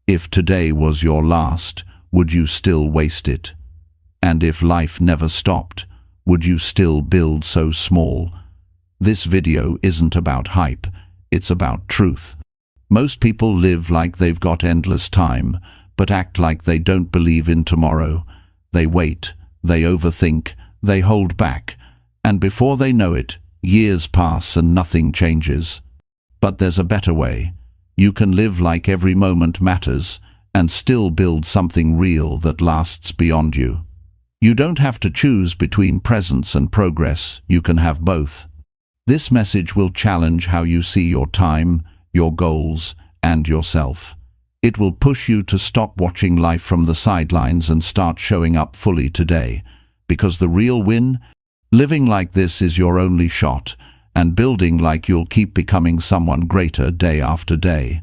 If today was your last, would you still waste it? And if life never stopped, would you still build so small? This video isn't about hype, it's about truth. Most people live like they've got endless time, but act like they don't believe in tomorrow. They wait, they overthink, they hold back, and before they know it, years pass and nothing changes. But there's a better way. You can live like every moment matters and still build something real that lasts beyond you. You don't have to choose between presence and progress, you can have both. This message will challenge how you see your time, your goals, and yourself. It will push you to stop watching life from the sidelines and start showing up fully today. Because the real win? Living like this is your only shot, and building like you'll keep becoming someone greater day after day.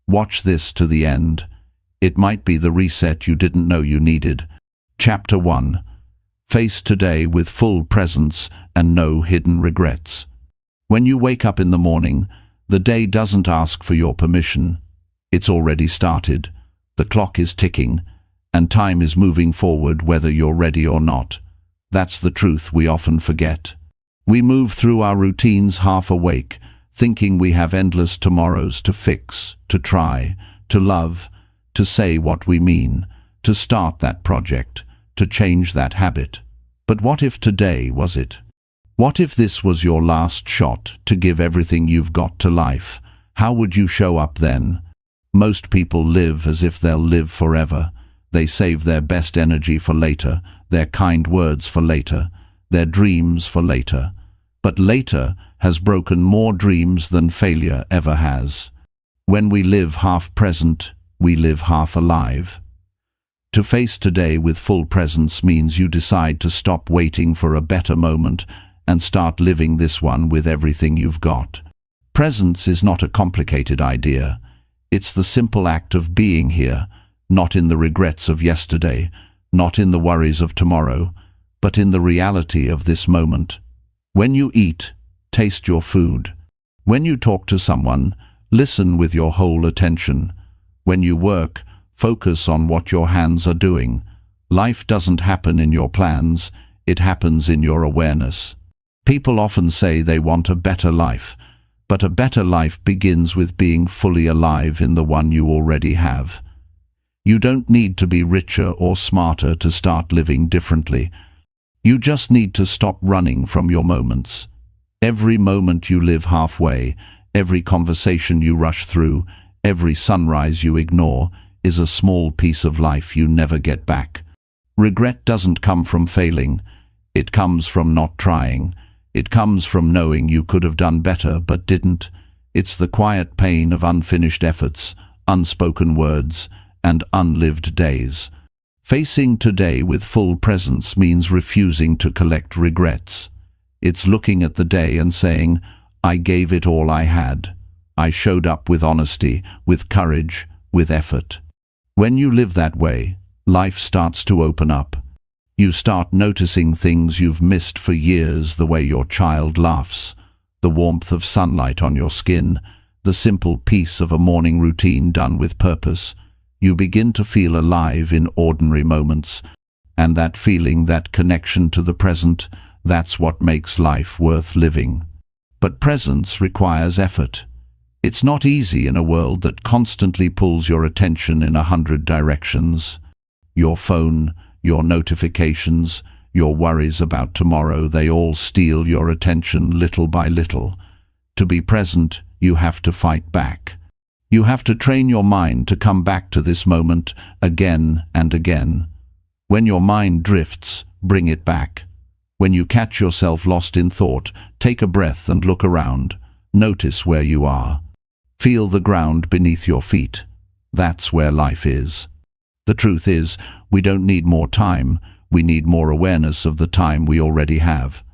Watch this to the end. It might be the reset you didn't know you needed. Chapter 1. Face today with full presence and no hidden regrets. When you wake up in the morning, the day doesn't ask for your permission. It's already started. The clock is ticking, and time is moving forward whether you're ready or not. That's the truth we often forget. We move through our routines half awake, thinking we have endless tomorrows to fix, to try, to love, to say what we mean, to start that project, to change that habit. But what if today was it? What if this was your last shot to give everything you've got to life? How would you show up then? Most people live as if they'll live forever. They save their best energy for later, their kind words for later, their dreams for later. But later has broken more dreams than failure ever has. When we live half present, we live half alive. To face today with full presence means you decide to stop waiting for a better moment and start living this one with everything you've got. Presence is not a complicated idea. It's the simple act of being here, not in the regrets of yesterday, not in the worries of tomorrow, but in the reality of this moment. When you eat, taste your food. When you talk to someone, listen with your whole attention. When you work, focus on what your hands are doing. Life doesn't happen in your plans, it happens in your awareness. People often say they want a better life, but a better life begins with being fully alive in the one you already have. You don't need to be richer or smarter to start living differently. You just need to stop running from your moments. Every moment you live halfway, every conversation you rush through, every sunrise you ignore, is a small piece of life you never get back. Regret doesn't come from failing. It comes from not trying. It comes from knowing you could have done better but didn't. It's the quiet pain of unfinished efforts, unspoken words, and unlived days. Facing today with full presence means refusing to collect regrets. It's looking at the day and saying, I gave it all I had. I showed up with honesty, with courage, with effort. When you live that way, life starts to open up. You start noticing things you've missed for years, the way your child laughs, the warmth of sunlight on your skin, the simple peace of a morning routine done with purpose. You begin to feel alive in ordinary moments, and that feeling, that connection to the present, that's what makes life worth living. But presence requires effort. It's not easy in a world that constantly pulls your attention in 100 directions. Your phone, your notifications, your worries about tomorrow, they all steal your attention little by little. To be present, you have to fight back. You have to train your mind to come back to this moment again and again. When your mind drifts, bring it back. When you catch yourself lost in thought, take a breath and look around. Notice where you are. Feel the ground beneath your feet. That's where life is. The truth is, we don't need more time, we need more awareness of the time we already have.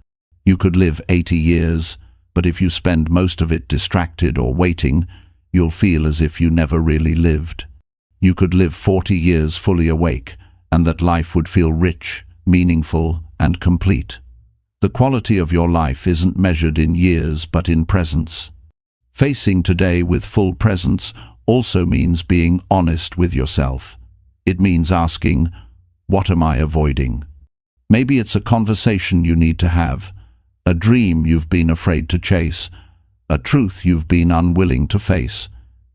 You could live 80 years, but if you spend most of it distracted or waiting, you'll feel as if you never really lived. You could live 40 years fully awake, and that life would feel rich, meaningful, and complete. The quality of your life isn't measured in years, but in presence. Facing today with full presence also means being honest with yourself. It means asking, what am I avoiding? Maybe it's a conversation you need to have, a dream you've been afraid to chase, a truth you've been unwilling to face.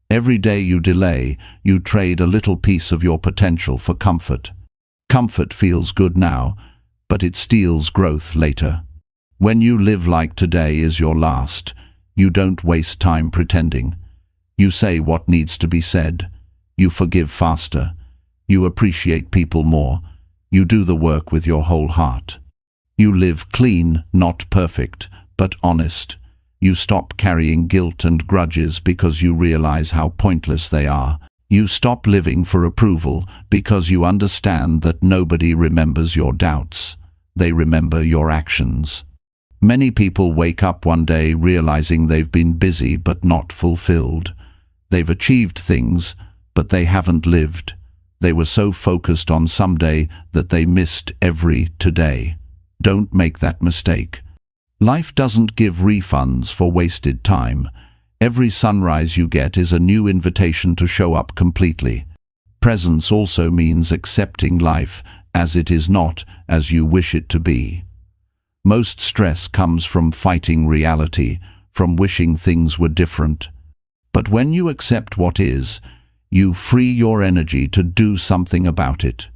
Every day you delay, you trade a little piece of your potential for comfort. Comfort feels good now, but it steals growth later. When you live like today is your last, you don't waste time pretending. You say what needs to be said. You forgive faster. You appreciate people more. You do the work with your whole heart. You live clean, not perfect, but honest. You stop carrying guilt and grudges because you realize how pointless they are. You stop living for approval because you understand that nobody remembers your doubts. They remember your actions. Many people wake up one day realizing they've been busy but not fulfilled. They've achieved things, but they haven't lived. They were so focused on someday that they missed every today. Don't make that mistake. Life doesn't give refunds for wasted time. Every sunrise you get is a new invitation to show up completely. Presence also means accepting life as it is, not as you wish it to be. Most stress comes from fighting reality, from wishing things were different. But when you accept what is, you free your energy to do something about it.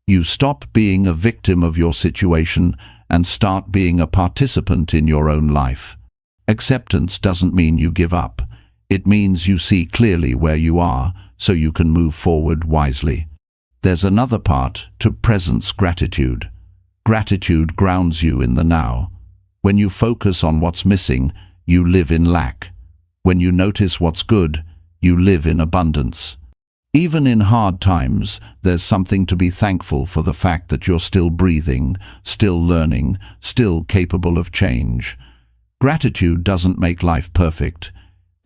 You stop being a victim of your situation and start being a participant in your own life. Acceptance doesn't mean you give up. It means you see clearly where you are so you can move forward wisely. There's another part to presence: gratitude. Gratitude grounds you in the now. When you focus on what's missing, you live in lack. When you notice what's good, you live in abundance. Even in hard times, there's something to be thankful for: the fact that you're still breathing, still learning, still capable of change. Gratitude doesn't make life perfect.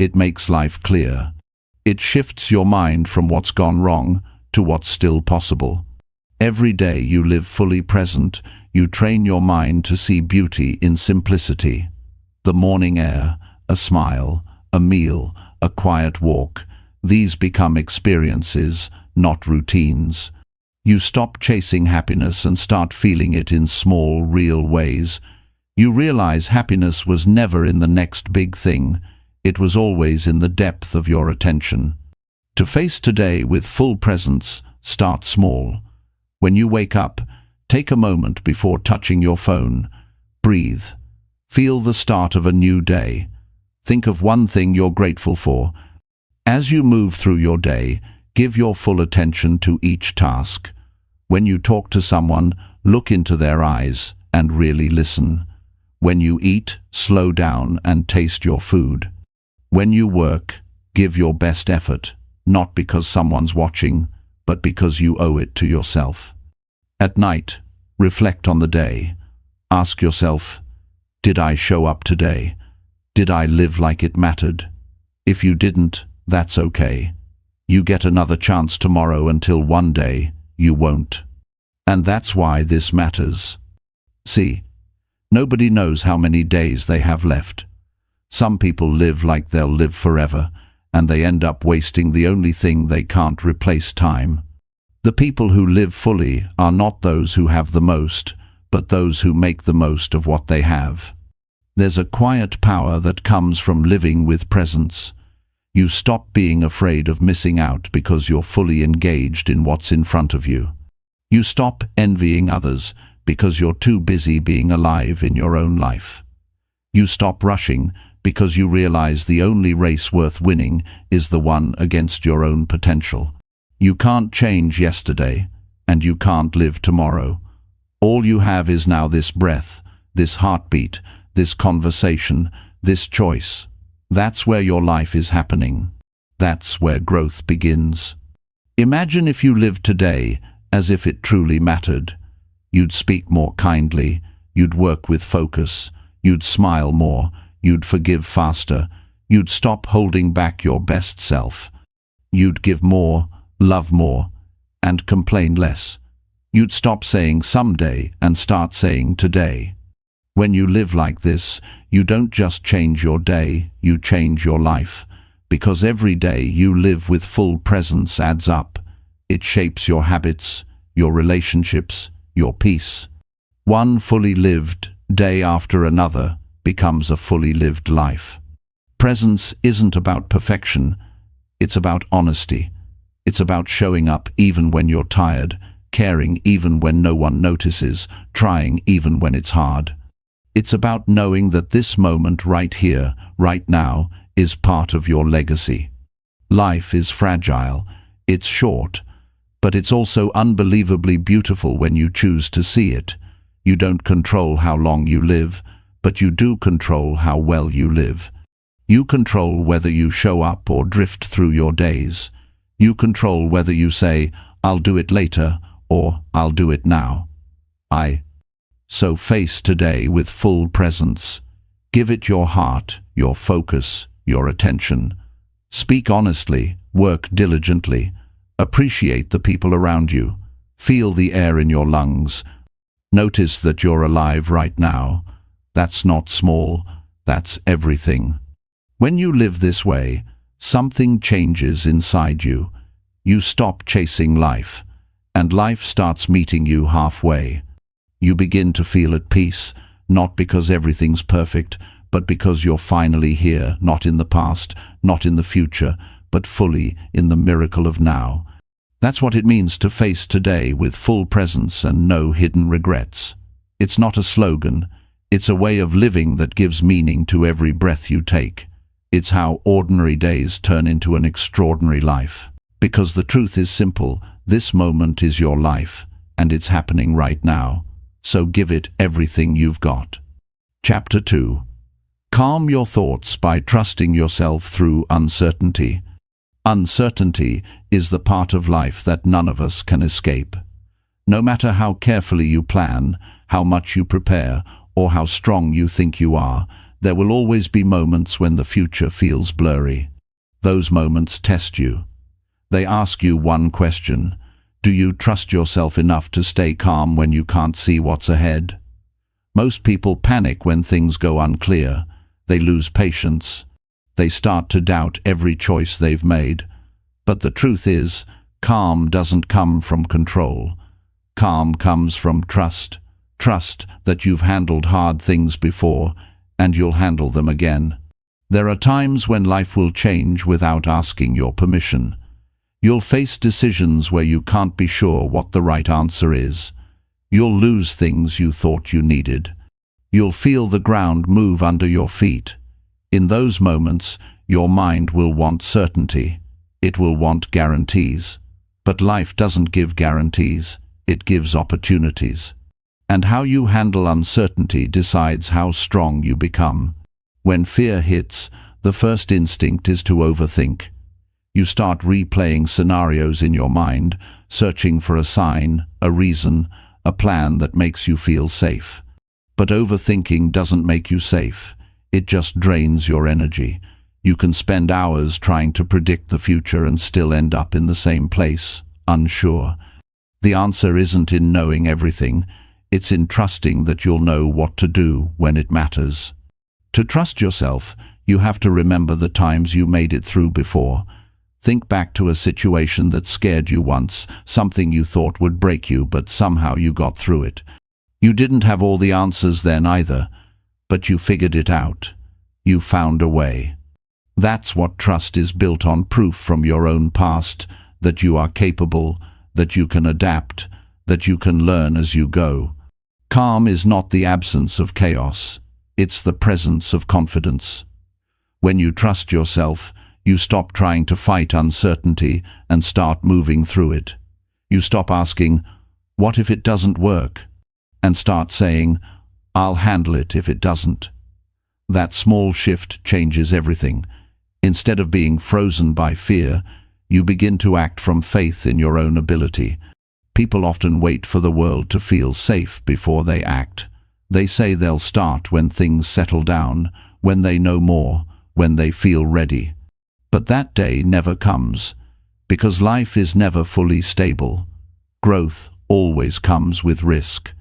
It makes life clear. It shifts your mind from what's gone wrong to what's still possible. Every day you live fully present. You train your mind to see beauty in simplicity. The morning air, a smile, a meal, a quiet walk. These become experiences, not routines. You stop chasing happiness and start feeling it in small, real ways. You realize happiness was never in the next big thing. It was always in the depth of your attention. To face today with full presence, start small. When you wake up, take a moment before touching your phone. Breathe. Feel the start of a new day. Think of one thing you're grateful for. As you move through your day, give your full attention to each task. When you talk to someone, look into their eyes and really listen. When you eat, slow down and taste your food. When you work, give your best effort, not because someone's watching, but because you owe it to yourself. At night, reflect on the day. Ask yourself, did I show up today? Did I live like it mattered? If you didn't, that's okay. You get another chance tomorrow until one day you won't. And that's why this matters. See, nobody knows how many days they have left. Some people live like they'll live forever, and they end up wasting the only thing they can't replace: time. The people who live fully are not those who have the most, but those who make the most of what they have. There's a quiet power that comes from living with presence. You stop being afraid of missing out because you're fully engaged in what's in front of you. You stop envying others because you're too busy being alive in your own life. You stop rushing because you realize the only race worth winning is the one against your own potential. You can't change yesterday, and you can't live tomorrow. All you have is now: this breath, this heartbeat, this conversation, this choice. That's where your life is happening. That's where growth begins. Imagine if you lived today as if it truly mattered. You'd speak more kindly, you'd work with focus, you'd smile more, you'd forgive faster, you'd stop holding back your best self. You'd give more, love more, and complain less. You'd stop saying someday and start saying today. When you live like this, you don't just change your day, you change your life. because every day you live with full presence adds up. It shapes your habits, your relationships, your peace. One fully lived day after another becomes a fully lived life. Presence isn't about perfection, it's about honesty. It's about showing up even when you're tired, caring even when no one notices, trying even when it's hard. It's about knowing that this moment right here, right now, is part of your legacy. Life is fragile, it's short, but it's also unbelievably beautiful when you choose to see it. You don't control how long you live, but you do control how well you live. You control whether you show up or drift through your days. You control whether you say, "I'll do it later," or "I'll do it now." So face today with full presence. Give it your heart, your focus, your attention. Speak honestly, work diligently, appreciate the people around you, feel the air in your lungs. Notice that you're alive right now. That's not small, that's everything. When you live this way, something changes inside you. You stop chasing life, and life starts meeting you halfway. You begin to feel at peace, not because everything's perfect, but because you're finally here, not in the past, not in the future, but fully in the miracle of now. That's what it means to face today with full presence and no hidden regrets. It's not a slogan, it's a way of living that gives meaning to every breath you take. It's how ordinary days turn into an extraordinary life. Because the truth is simple, this moment is your life, and it's happening right now. So give it everything you've got. Chapter 2. Calm your thoughts by trusting yourself through uncertainty. Uncertainty is the part of life that none of us can escape. No matter how carefully you plan, how much you prepare, or how strong you think you are, there will always be moments when the future feels blurry. Those moments test you. They ask you one question: do you trust yourself enough to stay calm when you can't see what's ahead? Most people panic when things go unclear. They lose patience. They start to doubt every choice they've made. But the truth is, calm doesn't come from control. Calm comes from trust. Trust that you've handled hard things before, and you'll handle them again. There are times when life will change without asking your permission. You'll face decisions where you can't be sure what the right answer is. You'll lose things you thought you needed. You'll feel the ground move under your feet. In those moments, your mind will want certainty. It will want guarantees. But life doesn't give guarantees. It gives opportunities. And how you handle uncertainty decides how strong you become. When fear hits, the first instinct is to overthink. You start replaying scenarios in your mind, searching for a sign, a reason, a plan that makes you feel safe. But overthinking doesn't make you safe. It just drains your energy. You can spend hours trying to predict the future and still end up in the same place, unsure. The answer isn't in knowing everything. It's in trusting that you'll know what to do when it matters. To trust yourself, you have to remember the times you made it through before. Think back to a situation that scared you once, something you thought would break you, but somehow you got through it. You didn't have all the answers then either, but you figured it out. You found a way. That's what trust is built on: proof from your own past that you are capable, that you can adapt, that you can learn as you go. Calm is not the absence of chaos. It's the presence of confidence. When you trust yourself, you stop trying to fight uncertainty and start moving through it. You stop asking, "What if it doesn't work?" and start saying, "I'll handle it if it doesn't." That small shift changes everything. Instead of being frozen by fear, you begin to act from faith in your own ability. People often wait for the world to feel safe before they act. They say they'll start when things settle down, when they know more, when they feel ready. But that day never comes, because life is never fully stable. Growth always comes with risk.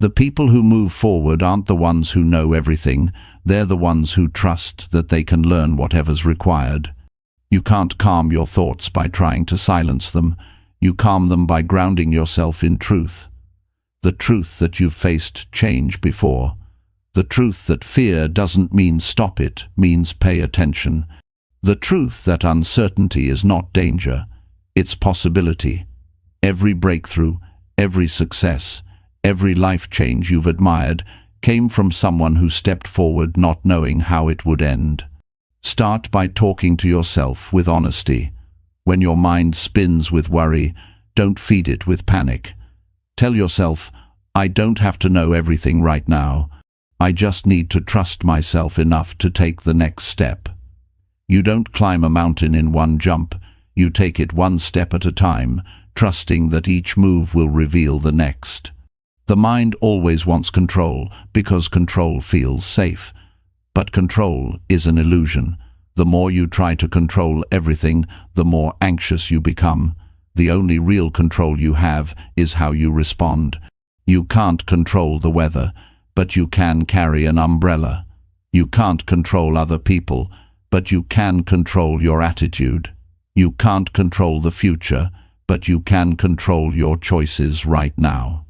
The people who move forward aren't the ones who know everything. They're the ones who trust that they can learn whatever's required. You can't calm your thoughts by trying to silence them. You calm them by grounding yourself in truth. The truth that you've faced change before. The truth that fear doesn't mean stop it, means pay attention. The truth that uncertainty is not danger, it's possibility. Every breakthrough, every success, every life change you've admired came from someone who stepped forward not knowing how it would end. Start by talking to yourself with honesty. When your mind spins with worry, don't feed it with panic. Tell yourself, I don't have to know everything right now. I just need to trust myself enough to take the next step. You don't climb a mountain in one jump. You take it one step at a time, trusting that each move will reveal the next. The mind always wants control because control feels safe. But control is an illusion. The more you try to control everything, the more anxious you become. The only real control you have is how you respond. You can't control the weather, but you can carry an umbrella. You can't control other people, but you can control your attitude. You can't control the future, but you can control your choices right now.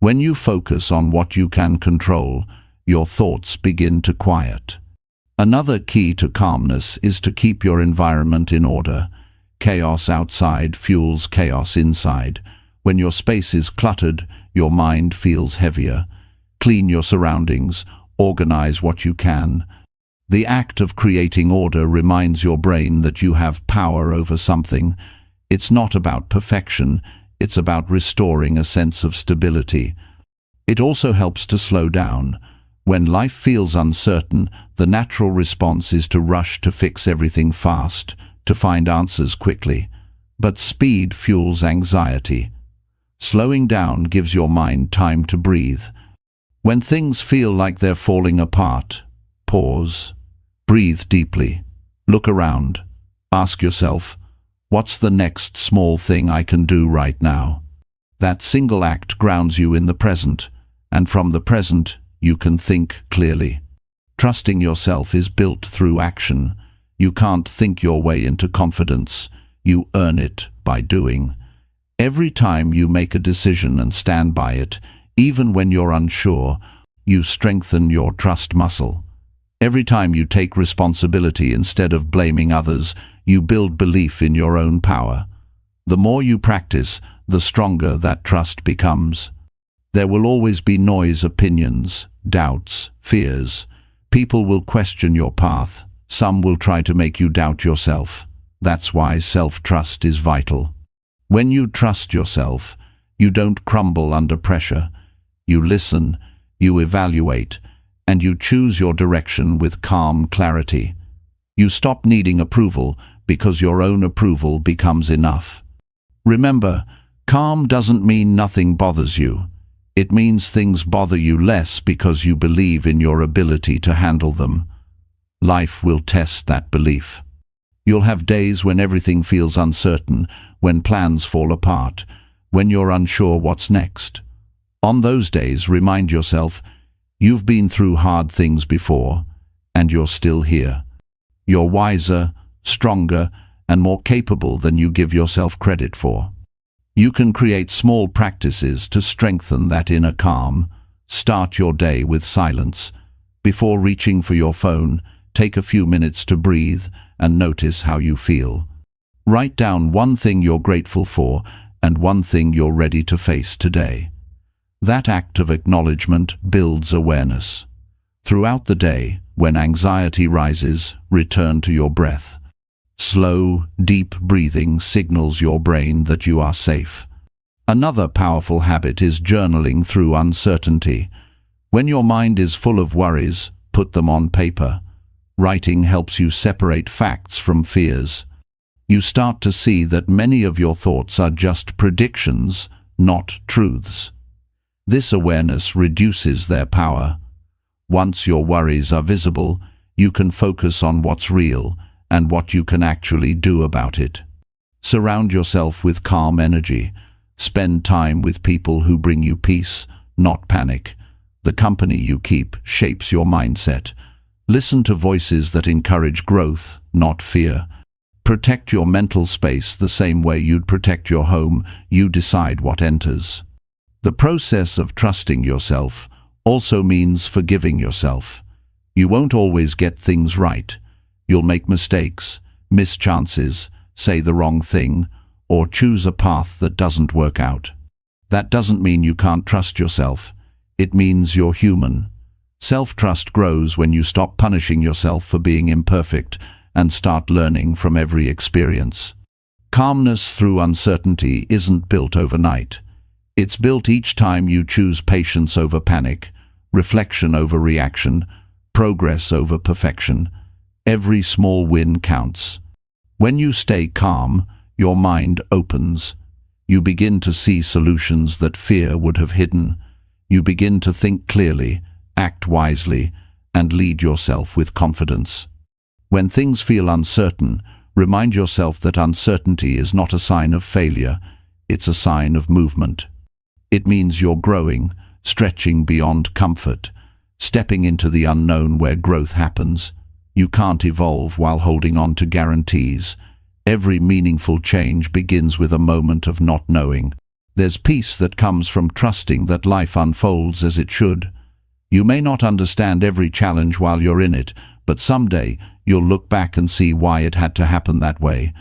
When you focus on what you can control, your thoughts begin to quiet. Another key to calmness is to keep your environment in order. Chaos outside fuels chaos inside. When your space is cluttered, your mind feels heavier. Clean your surroundings, organize what you can. The act of creating order reminds your brain that you have power over something. It's not about perfection, it's about restoring a sense of stability. It also helps to slow down. When life feels uncertain, the natural response is to rush to fix everything fast, to find answers quickly. But speed fuels anxiety. Slowing down gives your mind time to breathe. When things feel like they're falling apart, pause. Breathe deeply. Look around. Ask yourself, what's the next small thing I can do right now? That single act grounds you in the present, and from the present, you can think clearly. Trusting yourself is built through action. You can't think your way into confidence. You earn it by doing. Every time you make a decision and stand by it, even when you're unsure, you strengthen your trust muscle. Every time you take responsibility instead of blaming others, you build belief in your own power. The more you practice, the stronger that trust becomes. There will always be noise, opinions, doubts, fears. People will question your path. Some will try to make you doubt yourself. That's why self-trust is vital. When you trust yourself, you don't crumble under pressure. You listen, you evaluate, and you choose your direction with calm clarity. You stop needing approval because your own approval becomes enough. Remember, calm doesn't mean nothing bothers you. It means things bother you less because you believe in your ability to handle them. Life will test that belief. You'll have days when everything feels uncertain, when plans fall apart, when you're unsure what's next. On those days, remind yourself, you've been through hard things before, and you're still here. You're wiser, stronger, and more capable than you give yourself credit for. You can create small practices to strengthen that inner calm. Start your day with silence. Before reaching for your phone, take a few minutes to breathe and notice how you feel. Write down one thing you're grateful for and one thing you're ready to face today. That act of acknowledgement builds awareness. Throughout the day, when anxiety rises, return to your breath. Slow, deep breathing signals your brain that you are safe. Another powerful habit is journaling through uncertainty. When your mind is full of worries, put them on paper. Writing helps you separate facts from fears. You start to see that many of your thoughts are just predictions, not truths. This awareness reduces their power. Once your worries are visible, you can focus on what's real and what you can actually do about it. Surround yourself with calm energy. Spend time with people who bring you peace, not panic. The company you keep shapes your mindset. Listen to voices that encourage growth, not fear. Protect your mental space the same way you'd protect your home. You decide what enters. The process of trusting yourself also means forgiving yourself. You won't always get things right. You'll make mistakes, miss chances, say the wrong thing, or choose a path that doesn't work out. That doesn't mean you can't trust yourself. It means you're human. Self-trust grows when you stop punishing yourself for being imperfect and start learning from every experience. Calmness through uncertainty isn't built overnight. It's built each time you choose patience over panic, reflection over reaction, progress over perfection. Every small win counts. When you stay calm, your mind opens. You begin to see solutions that fear would have hidden. You begin to think clearly, act wisely, and lead yourself with confidence. When things feel uncertain, remind yourself that uncertainty is not a sign of failure, it's a sign of movement. It means you're growing, stretching beyond comfort, stepping into the unknown where growth happens. You can't evolve while holding on to guarantees. Every meaningful change begins with a moment of not knowing. There's peace that comes from trusting that life unfolds as it should. You may not understand every challenge while you're in it, but someday you'll look back and see why it had to happen that way.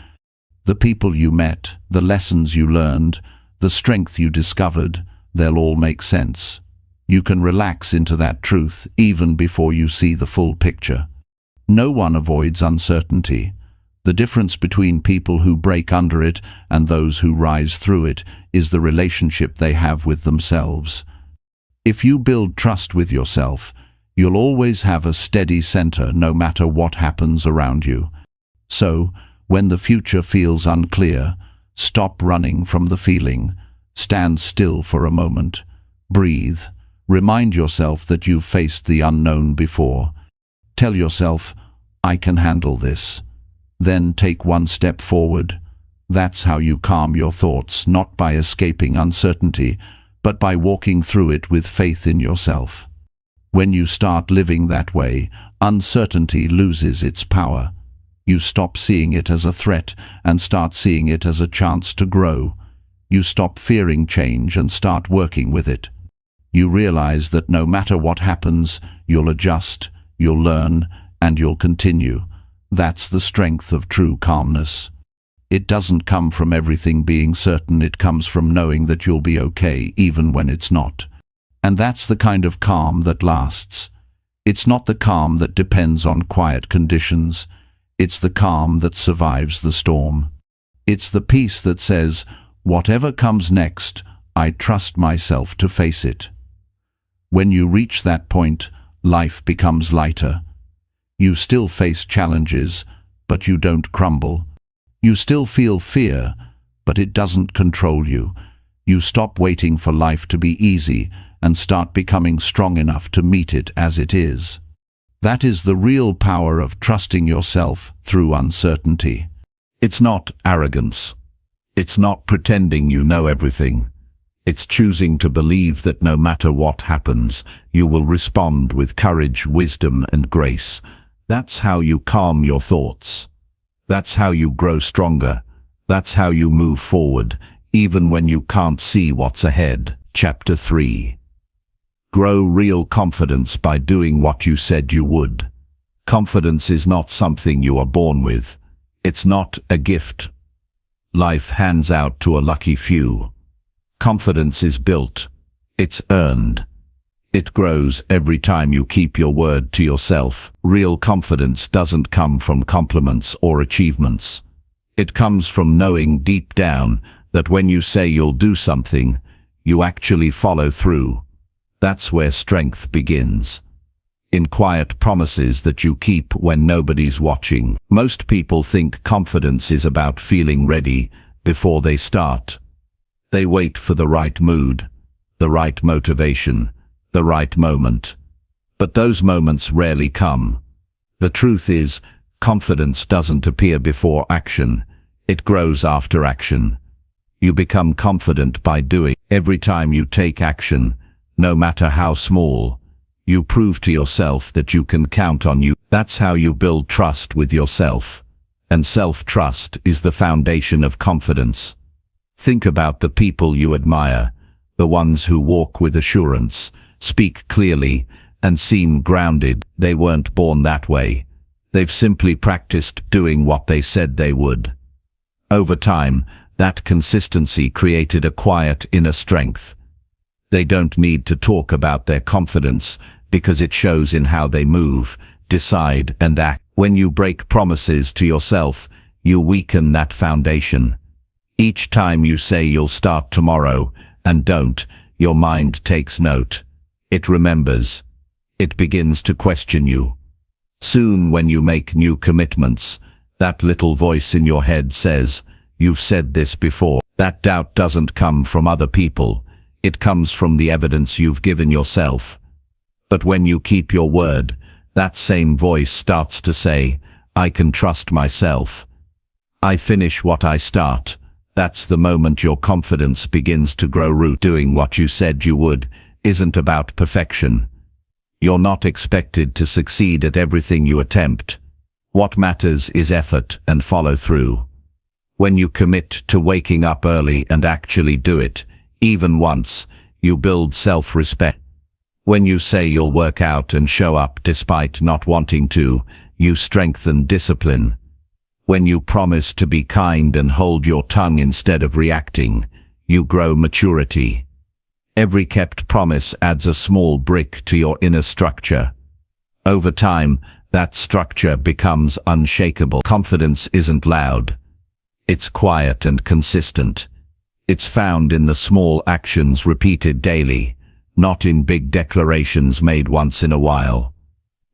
The people you met, the lessons you learned, the strength you discovered, they'll all make sense. You can relax into that truth even before you see the full picture. No one avoids uncertainty. The difference between people who break under it and those who rise through it is the relationship they have with themselves. If you build trust with yourself, you'll always have a steady center no matter what happens around you. So, when the future feels unclear, stop running from the feeling. Stand still for a moment. Breathe. Remind yourself that you've faced the unknown before. Tell yourself, I can handle this. Then take one step forward. That's how you calm your thoughts, not by escaping uncertainty, but by walking through it with faith in yourself. When you start living that way, uncertainty loses its power. You stop seeing it as a threat and start seeing it as a chance to grow. You stop fearing change and start working with it. You realize that no matter what happens, you'll adjust, you'll learn, and you'll continue. That's the strength of true calmness. It doesn't come from everything being certain, it comes from knowing that you'll be okay even when it's not. And that's the kind of calm that lasts. It's not the calm that depends on quiet conditions. It's the calm that survives the storm. It's the peace that says, whatever comes next, I trust myself to face it. When you reach that point, life becomes lighter. You still face challenges, but you don't crumble. You still feel fear, but it doesn't control you. You stop waiting for life to be easy and start becoming strong enough to meet it as it is. That is the real power of trusting yourself through uncertainty. It's not arrogance. It's not pretending you know everything. It's choosing to believe that no matter what happens, you will respond with courage, wisdom, and grace. That's how you calm your thoughts. That's how you grow stronger. That's how you move forward, even when you can't see what's ahead. Chapter 3. Grow real confidence by doing what you said you would. Confidence is not something you are born with. It's not a gift life hands out to a lucky few. Confidence is built. It's earned. It grows every time you keep your word to yourself. Real confidence doesn't come from compliments or achievements. It comes from knowing deep down that when you say you'll do something, you actually follow through. That's where strength begins. In quiet promises that you keep when nobody's watching. Most people think confidence is about feeling ready before they start. They wait for the right mood, the right motivation, the right moment. But those moments rarely come. The truth is, confidence doesn't appear before action. It grows after action. You become confident by doing. Every time you take action, no matter how small, you prove to yourself that you can count on you. That's how you build trust with yourself. And self-trust is the foundation of confidence. Think about the people you admire, the ones who walk with assurance, speak clearly, and seem grounded. They weren't born that way. They've simply practiced doing what they said they would. Over time, that consistency created a quiet inner strength. They don't need to talk about their confidence because it shows in how they move, decide, and act. When you break promises to yourself, you weaken that foundation. Each time you say you'll start tomorrow and don't, your mind takes note. It remembers. It begins to question you. Soon, when you make new commitments, that little voice in your head says, "You've said this before." That doubt doesn't come from other people. It comes from the evidence you've given yourself. But when you keep your word, that same voice starts to say, "I can trust myself. I finish what I start." That's the moment your confidence begins to grow root. Doing what you said you would isn't about perfection. You're not expected to succeed at everything you attempt. What matters is effort and follow through. When you commit to waking up early and actually do it, even once, you build self-respect. When you say you'll work out and show up despite not wanting to, you strengthen discipline. When you promise to be kind and hold your tongue instead of reacting, you grow maturity. Every kept promise adds a small brick to your inner structure. Over time, that structure becomes unshakable. Confidence isn't loud. It's quiet and consistent. It's found in the small actions repeated daily, not in big declarations made once in a while.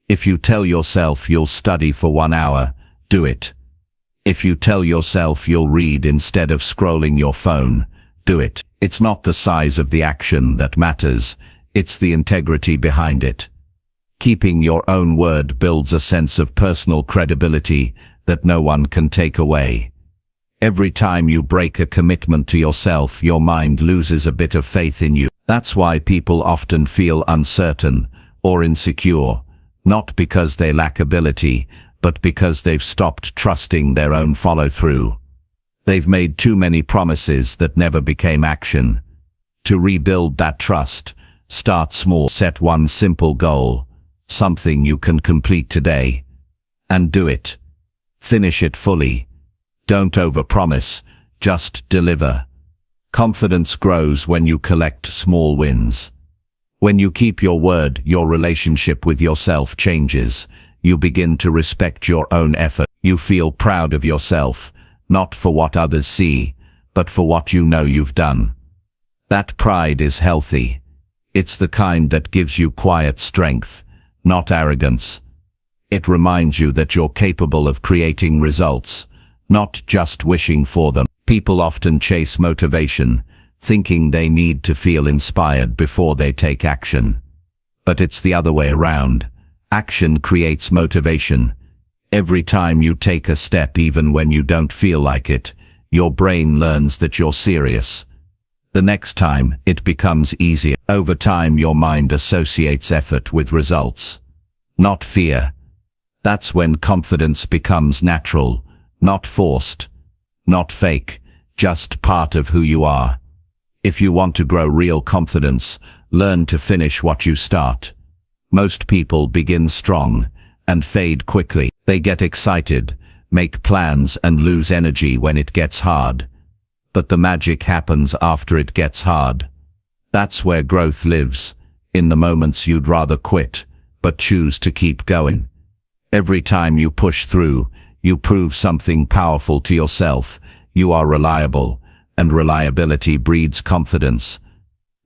If you tell yourself you'll study for 1 hour, do it. If you tell yourself you'll read instead of scrolling your phone, do it. It's not the size of the action that matters, it's the integrity behind it. Keeping your own word builds a sense of personal credibility that no one can take away. Every time you break a commitment to yourself, your mind loses a bit of faith in you. That's why people often feel uncertain or insecure, not because they lack ability, but because they've stopped trusting their own follow-through. They've made too many promises that never became action. To rebuild that trust, start small. Set one simple goal, something you can complete today, and do it. Finish it fully. Don't overpromise, just deliver. Confidence grows when you collect small wins. When you keep your word, your relationship with yourself changes. You begin to respect your own effort. You feel proud of yourself, not for what others see, but for what you know you've done. That pride is healthy. It's the kind that gives you quiet strength, not arrogance. It reminds you that you're capable of creating results, not just wishing for them. People often chase motivation, thinking they need to feel inspired before they take action. But it's the other way around. Action creates motivation. Every time you take a step, even when you don't feel like it, your brain learns that you're serious. The next time, it becomes easier. Over time, your mind associates effort with results, not fear. That's when confidence becomes natural, not forced, not fake, just part of who you are. If you want to grow real confidence, learn to finish what you start. Most people begin strong and fade quickly. They get excited, make plans, and lose energy when it gets hard. But the magic happens after it gets hard. That's where growth lives, in the moments you'd rather quit, but choose to keep going. Every time you push through, you prove something powerful to yourself. You are reliable, and reliability breeds confidence.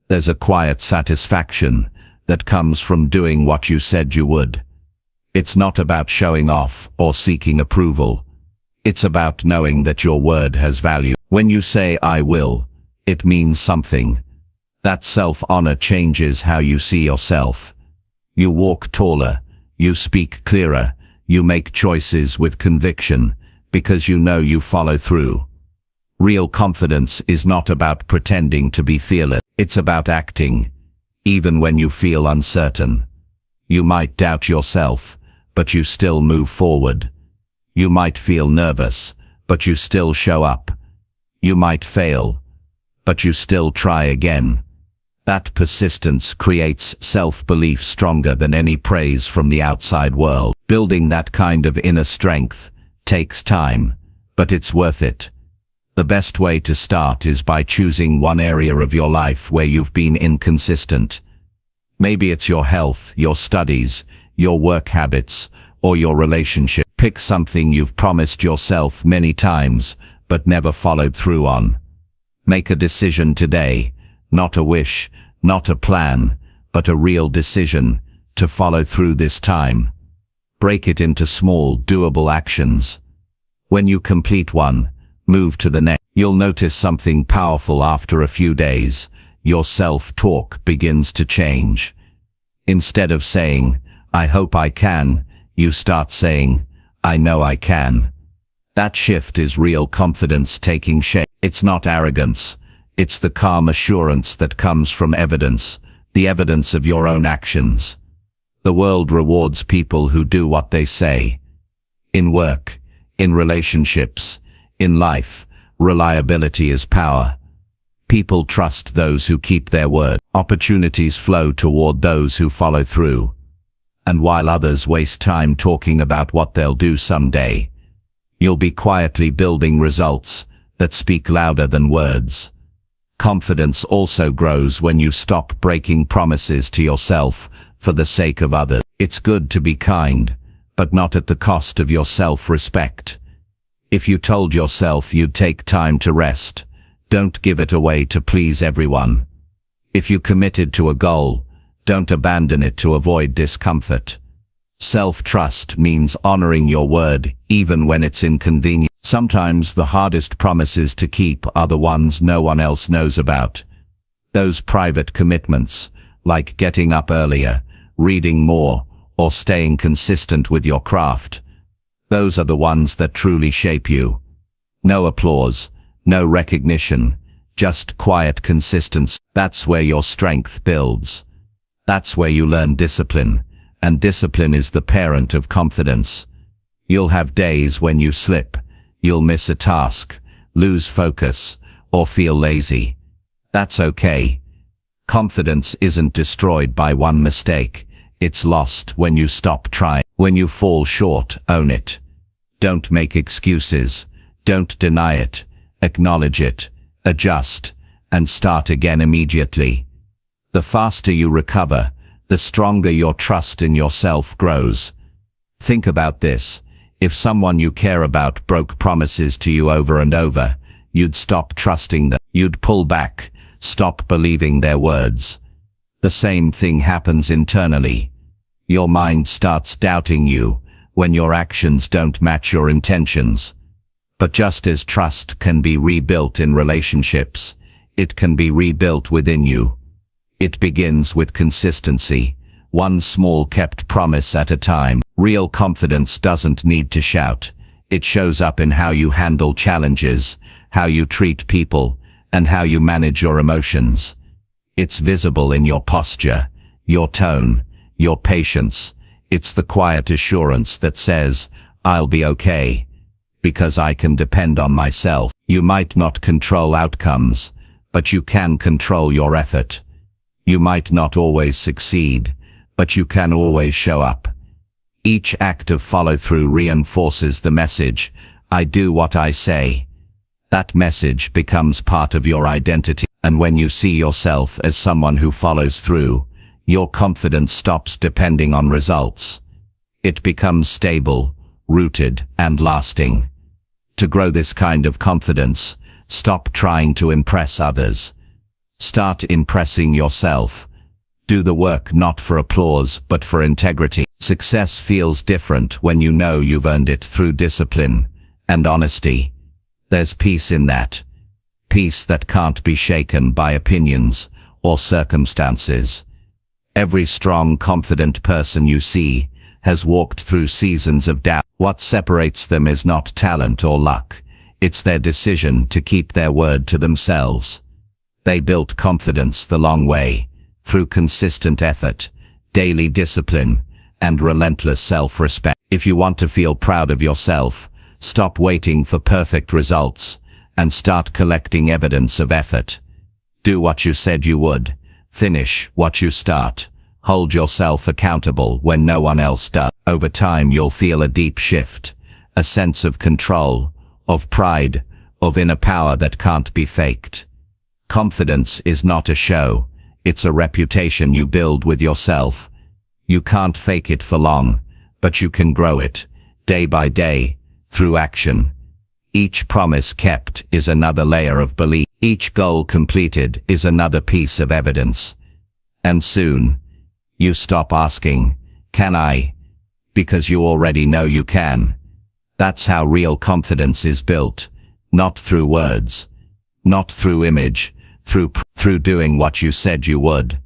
There's a quiet satisfaction that comes from doing what you said you would. It's not about showing off or seeking approval. It's about knowing that your word has value. When you say "I will," it means something. That self-honor changes how you see yourself. You walk taller, you speak clearer, you make choices with conviction, because you know you follow through. Real confidence is not about pretending to be fearless. It's about acting, even when you feel uncertain. You might doubt yourself, but you still move forward. You might feel nervous, but you still show up. You might fail, but you still try again. That persistence creates self-belief stronger than any praise from the outside world. Building that kind of inner strength takes time, but it's worth it. The best way to start is by choosing one area of your life where you've been inconsistent. Maybe it's your health, your studies, your work habits, or your relationship. Pick something you've promised yourself many times, but never followed through on. Make a decision today, not a wish, not a plan, but a real decision, to follow through this time. Break it into small, doable actions. When you complete one, move to the next. You'll notice something powerful after a few days. Your self-talk begins to change. Instead of saying, "I hope I can," you start saying, "I know I can." That shift is real confidence taking shape. It's not arrogance. It's the calm assurance that comes from evidence, the evidence of your own actions. The world rewards people who do what they say. In work, in relationships, in life, reliability is power. People trust those who keep their word. Opportunities flow toward those who follow through. And while others waste time talking about what they'll do someday, you'll be quietly building results that speak louder than words. Confidence also grows when you stop breaking promises to yourself for the sake of others. It's good to be kind, but not at the cost of your self-respect. If you told yourself you'd take time to rest, don't give it away to please everyone. If you committed to a goal, don't abandon it to avoid discomfort. Self-trust means honoring your word even when it's inconvenient. Sometimes the hardest promises to keep are the ones no one else knows about. Those private commitments, like getting up earlier, reading more, or staying consistent with your craft. Those are the ones that truly shape you. No applause, no recognition, just quiet consistency. That's where your strength builds. That's where you learn discipline, and discipline is the parent of confidence. You'll have days when you slip. You'll miss a task, lose focus, or feel lazy. That's okay. Confidence isn't destroyed by one mistake. It's lost when you stop trying. When you fall short, own it. Don't make excuses. Don't deny it. Acknowledge it, adjust, and start again immediately. The faster you recover, the stronger your trust in yourself grows. Think about this. If someone you care about broke promises to you over and over, you'd stop trusting them. You'd pull back, stop believing their words. The same thing happens internally. Your mind starts doubting you when your actions don't match your intentions. But just as trust can be rebuilt in relationships, it can be rebuilt within you. It begins with consistency, one small kept promise at a time. Real confidence doesn't need to shout. It shows up in how you handle challenges, how you treat people, and how you manage your emotions. It's visible in your posture, your tone, your patience. It's the quiet assurance that says, "I'll be okay, because I can depend on myself." You might not control outcomes, but you can control your effort. You might not always succeed, but you can always show up. Each act of follow-through reinforces the message, "I do what I say." That message becomes part of your identity, and when you see yourself as someone who follows through, your confidence stops depending on results. It becomes stable, rooted, and lasting. To grow this kind of confidence, stop trying to impress others. Start impressing yourself. Do the work not for applause, but for integrity. Success feels different when you know you've earned it through discipline and honesty. There's peace in that. Peace that can't be shaken by opinions or circumstances. Every strong, confident person you see has walked through seasons of doubt. What separates them is not talent or luck. It's their decision to keep their word to themselves. They built confidence the long way, through consistent effort, daily discipline, and relentless self-respect. If you want to feel proud of yourself, stop waiting for perfect results and start collecting evidence of effort. Do what you said you would. Finish what you start. Hold yourself accountable when no one else does. Over time you'll feel a deep shift, a sense of control, of pride, of inner power that can't be faked. Confidence is not a show, it's a reputation you build with yourself. You can't fake it for long, but you can grow it, day by day, through action. Each promise kept is another layer of belief. Each goal completed is another piece of evidence. And soon, you stop asking, "Can I?" because you already know you can. That's how real confidence is built, not through words, not through image, through doing what you said you would.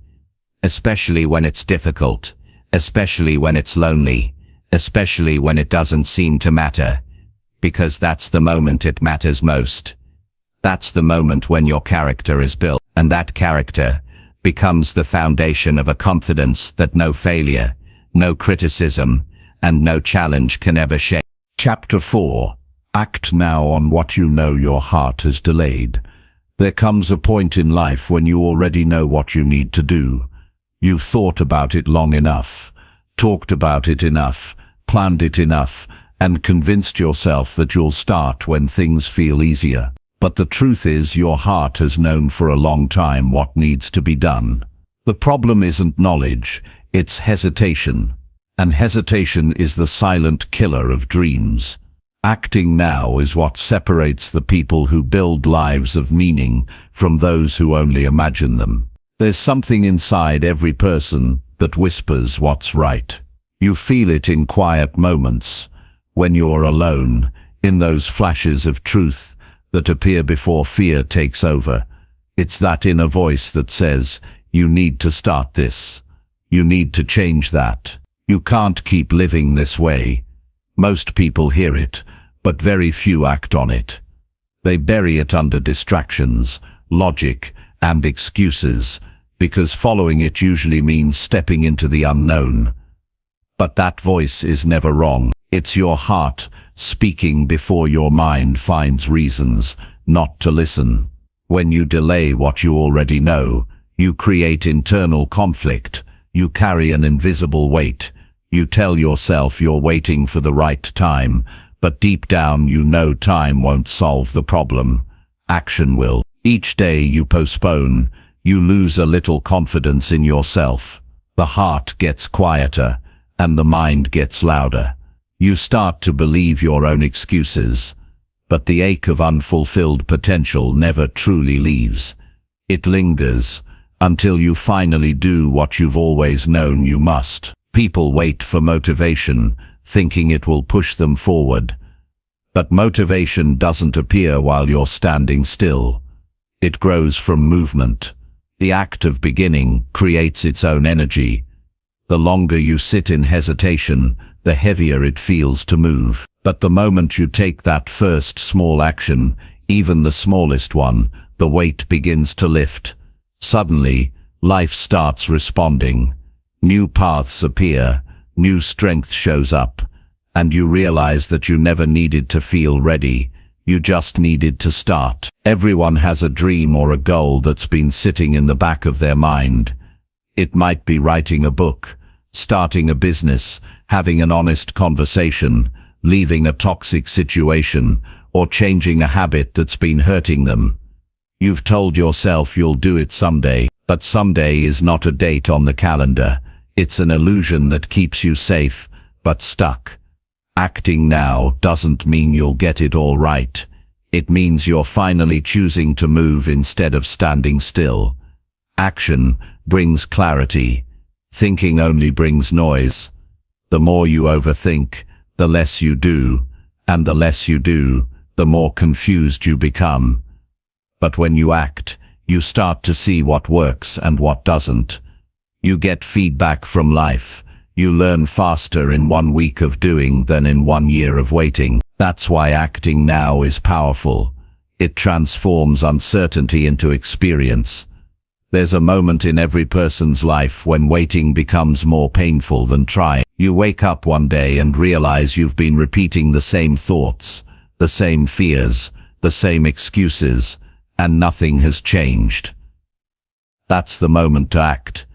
Especially when it's difficult, especially when it's lonely, especially when it doesn't seem to matter. Because that's the moment it matters most. That's the moment when your character is built, and that character becomes the foundation of a confidence that no failure, no criticism, and no challenge can ever shake. Chapter 4. Act now on what you know your heart has delayed. There comes a point in life when you already know what you need to do. You've thought about it long enough, talked about it enough, planned it enough, and convinced yourself that you'll start when things feel easier. But the truth is, your heart has known for a long time what needs to be done. The problem isn't knowledge, it's hesitation. And hesitation is the silent killer of dreams. Acting now is what separates the people who build lives of meaning from those who only imagine them. There's something inside every person that whispers what's right. You feel it in quiet moments, when you're alone, in those flashes of truth that appear before fear takes over. It's that inner voice that says, "You need to start this. You need to change that. You can't keep living this way." Most people hear it, but very few act on it. They bury it under distractions, logic, and excuses, because following it usually means stepping into the unknown. But that voice is never wrong. It's your heart speaking before your mind finds reasons not to listen. When you delay what you already know, you create internal conflict. You carry an invisible weight. You tell yourself you're waiting for the right time, but deep down you know time won't solve the problem. Action will. Each day you postpone, you lose a little confidence in yourself. The heart gets quieter, and the mind gets louder. You start to believe your own excuses, but the ache of unfulfilled potential never truly leaves. It lingers until you finally do what you've always known you must. People wait for motivation, thinking it will push them forward. But motivation doesn't appear while you're standing still. It grows from movement. The act of beginning creates its own energy. The longer you sit in hesitation, the heavier it feels to move. But the moment you take that first small action, even the smallest one, the weight begins to lift. Suddenly, life starts responding. New paths appear, new strength shows up, and you realize that you never needed to feel ready. You just needed to start. Everyone has a dream or a goal that's been sitting in the back of their mind. It might be writing a book, starting a business, having an honest conversation, leaving a toxic situation, or changing a habit that's been hurting them. You've told yourself you'll do it someday, but someday is not a date on the calendar. It's an illusion that keeps you safe, but stuck. Acting now doesn't mean you'll get it all right. It means you're finally choosing to move instead of standing still. Action brings clarity. Thinking only brings noise. The more you overthink, the less you do, and the less you do, the more confused you become. But when you act, you start to see what works and what doesn't. You get feedback from life. You learn faster in 1 week of doing than in 1 year of waiting. That's why acting now is powerful. It transforms uncertainty into experience. There's a moment in every person's life when waiting becomes more painful than trying. You wake up one day and realize you've been repeating the same thoughts, the same fears, the same excuses, and nothing has changed. That's the moment to act.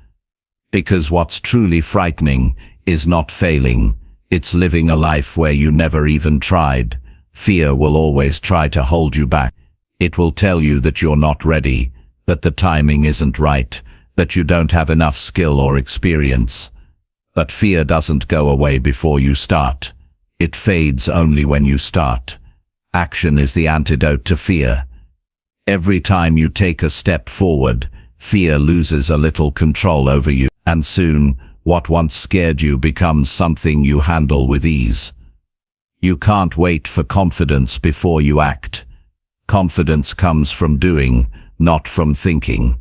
Because what's truly frightening is not failing, it's living a life where you never even tried. Fear will always try to hold you back. It will tell you that you're not ready, that the timing isn't right, that you don't have enough skill or experience. But fear doesn't go away before you start. It fades only when you start. Action is the antidote to fear. Every time you take a step forward, fear loses a little control over you, and soon, what once scared you becomes something you handle with ease. You can't wait for confidence before you act. Confidence comes from doing, not from thinking.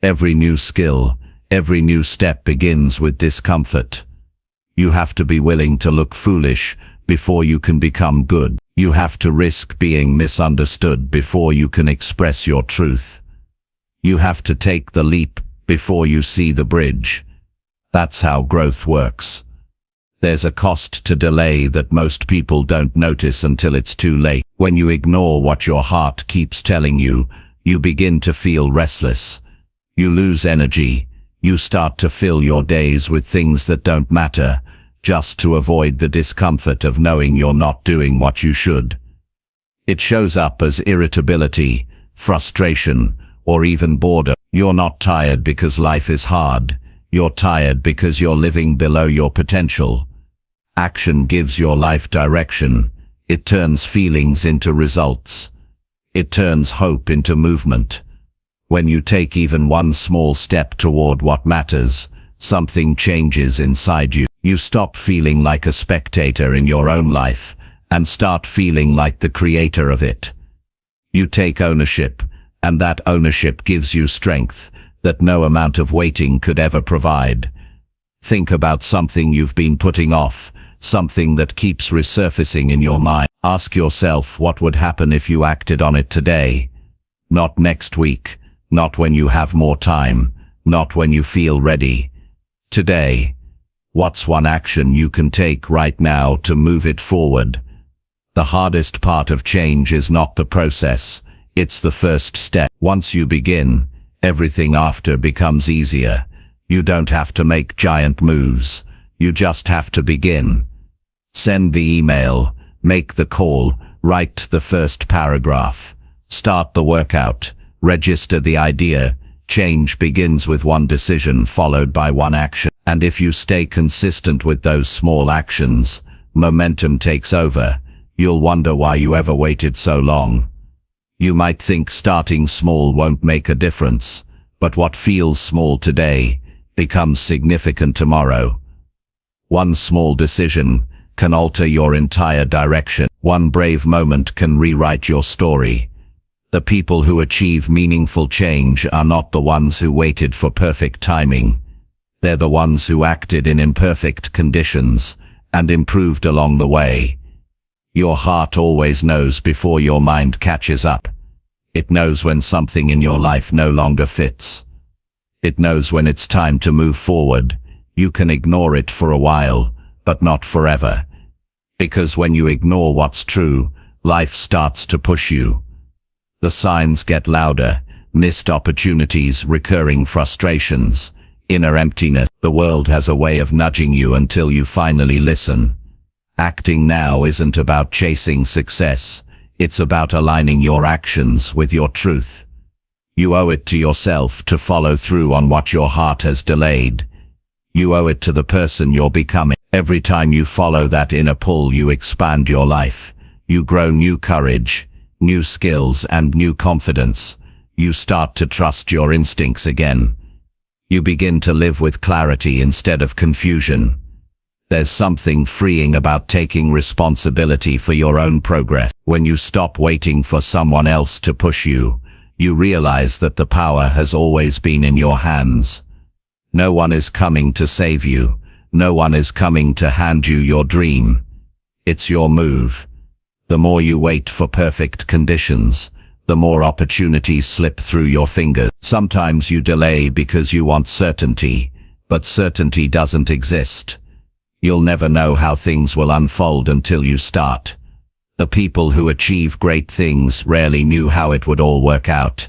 Every new skill, every new step begins with discomfort. You have to be willing to look foolish before you can become good. You have to risk being misunderstood before you can express your truth. You have to take the leap before you see the bridge. That's how growth works. There's a cost to delay that most people don't notice until it's too late. When you ignore what your heart keeps telling you, you begin to feel restless. You lose energy. You start to fill your days with things that don't matter, just to avoid the discomfort of knowing you're not doing what you should. It shows up as irritability, frustration, or even boredom. You're not tired because life is hard. You're tired because you're living below your potential. Action gives your life direction. It turns feelings into results. It turns hope into movement. When you take even one small step toward what matters, something changes inside you. You stop feeling like a spectator in your own life and start feeling like the creator of it. You take ownership, and that ownership gives you strength that no amount of waiting could ever provide. Think about something you've been putting off, something that keeps resurfacing in your mind. Ask yourself what would happen if you acted on it today. Not next week, not when you have more time, not when you feel ready. Today. What's one action you can take right now to move it forward? The hardest part of change is not the process, it's the first step. Once you begin, everything after becomes easier. You don't have to make giant moves. You just have to begin. Send the email, make the call, write the first paragraph, start the workout, register the idea. Change begins with one decision followed by one action. And if you stay consistent with those small actions, momentum takes over. You'll wonder why you ever waited so long. You might think starting small won't make a difference, but what feels small today becomes significant tomorrow. One small decision can alter your entire direction. One brave moment can rewrite your story. The people who achieve meaningful change are not the ones who waited for perfect timing. They're the ones who acted in imperfect conditions and improved along the way. Your heart always knows before your mind catches up. It knows when something in your life no longer fits. It knows when it's time to move forward. You can ignore it for a while, but not forever. Because when you ignore what's true, life starts to push you. The signs get louder, missed opportunities, recurring frustrations, inner emptiness. The world has a way of nudging you until you finally listen. Acting now isn't about chasing success. It's about aligning your actions with your truth. You owe it to yourself to follow through on what your heart has delayed. You owe it to the person you're becoming. Every time you follow that inner pull, you expand your life. You grow new courage, new skills, and new confidence. You start to trust your instincts again. You begin to live with clarity instead of confusion. There's something freeing about taking responsibility for your own progress. When you stop waiting for someone else to push you, you realize that the power has always been in your hands. No one is coming to save you. No one is coming to hand you your dream. It's your move. The more you wait for perfect conditions, the more opportunities slip through your fingers. Sometimes you delay because you want certainty, but certainty doesn't exist. You'll never know how things will unfold until you start. The people who achieve great things rarely knew how it would all work out.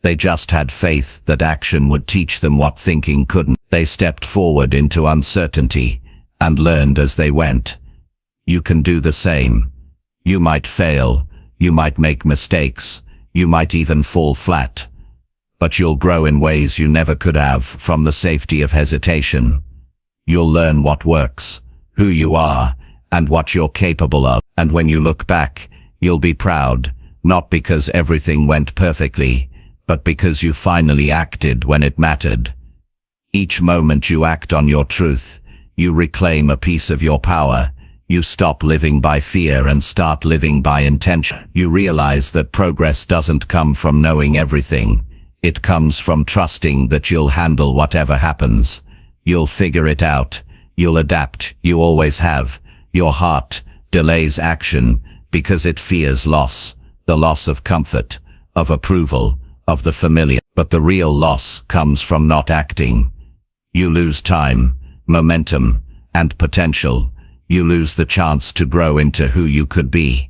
They just had faith that action would teach them what thinking couldn't. They stepped forward into uncertainty and learned as they went. You can do the same. You might fail, you might make mistakes, you might even fall flat. But you'll grow in ways you never could have from the safety of hesitation. You'll learn what works, who you are, and what you're capable of. And when you look back, you'll be proud, not because everything went perfectly, but because you finally acted when it mattered. Each moment you act on your truth, you reclaim a piece of your power. You stop living by fear and start living by intention. You realize that progress doesn't come from knowing everything. It comes from trusting that you'll handle whatever happens. You'll figure it out. You'll adapt. You always have. Your heart delays action because it fears loss, the loss of comfort, of approval, of the familiar. But the real loss comes from not acting. You lose time, momentum, and potential. You lose the chance to grow into who you could be.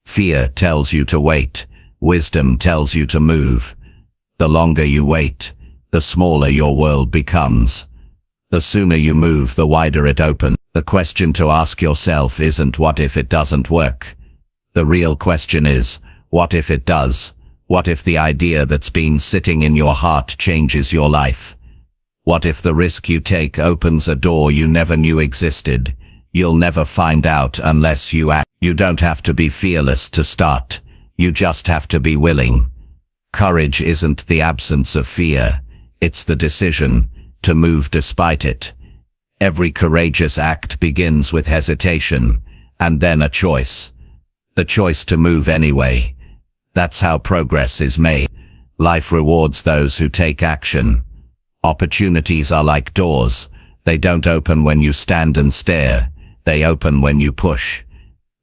Fear tells you to wait. Wisdom tells you to move. The longer you wait, the smaller your world becomes. The sooner you move, the wider it opens. The question to ask yourself isn't what if it doesn't work. The real question is, what if it does? What if the idea that's been sitting in your heart changes your life? What if the risk you take opens a door you never knew existed? You'll never find out unless you act. You don't have to be fearless to start. You just have to be willing. Courage isn't the absence of fear. It's the decision to move despite it. Every courageous act begins with hesitation, and then a choice. The choice to move anyway. That's how progress is made. Life rewards those who take action. Opportunities are like doors. They don't open when you stand and stare. They open when you push.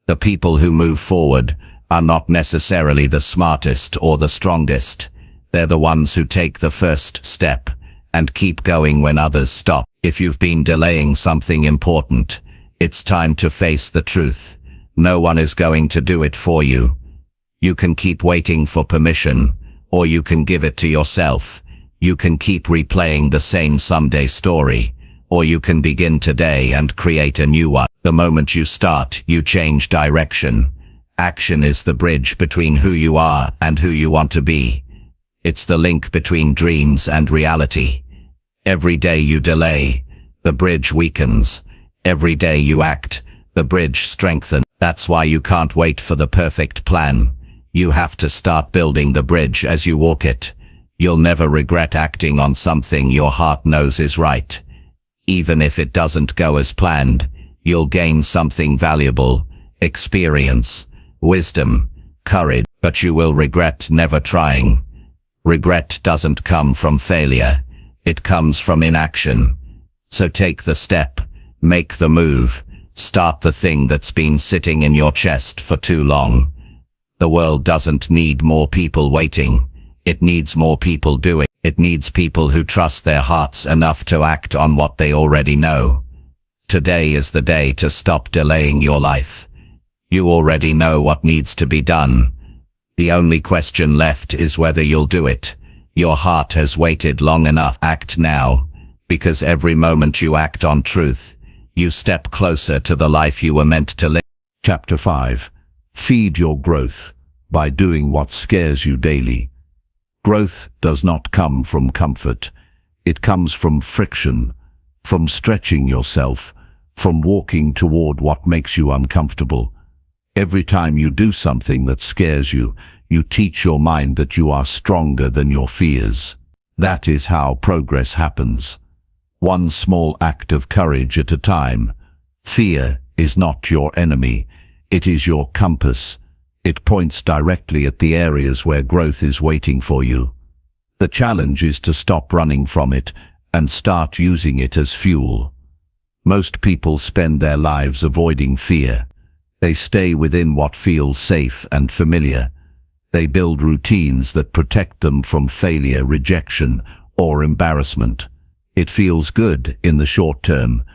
The people who move forward are not necessarily the smartest or the strongest. They're the ones who take the first step and keep going when others stop. If you've been delaying something important, it's time to face the truth. No one is going to do it for you. You can keep waiting for permission, or you can give it to yourself. You can keep replaying the same someday story, or you can begin today and create a new one. The moment you start, you change direction. Action is the bridge between who you are and who you want to be. It's the link between dreams and reality. Every day you delay, the bridge weakens. Every day you act, the bridge strengthens. That's why you can't wait for the perfect plan. You have to start building the bridge as you walk it. You'll never regret acting on something your heart knows is right. Even if it doesn't go as planned, you'll gain something valuable: experience, wisdom, courage. But you will regret never trying. Regret doesn't come from failure. It comes from inaction. So take the step, make the move, start the thing that's been sitting in your chest for too long. The world doesn't need more people waiting. It needs more people doing. It needs people who trust their hearts enough to act on what they already know. Today is the day to stop delaying your life. You already know what needs to be done. The only question left is whether you'll do it. Your heart has waited long enough. Act now, because every moment you act on truth, you step closer to the life you were meant to live. Chapter 5. Feed your growth by doing what scares you daily. Growth does not come from comfort. It comes from friction, from stretching yourself, from walking toward what makes you uncomfortable. Every time you do something that scares you, you teach your mind that you are stronger than your fears. That is how progress happens. One small act of courage at a time. Fear is not your enemy. It is your compass. It points directly at the areas where growth is waiting for you. The challenge is to stop running from it and start using it as fuel. Most people spend their lives avoiding fear. They stay within what feels safe and familiar. They build routines that protect them from failure, rejection, or embarrassment. It feels good in the short term,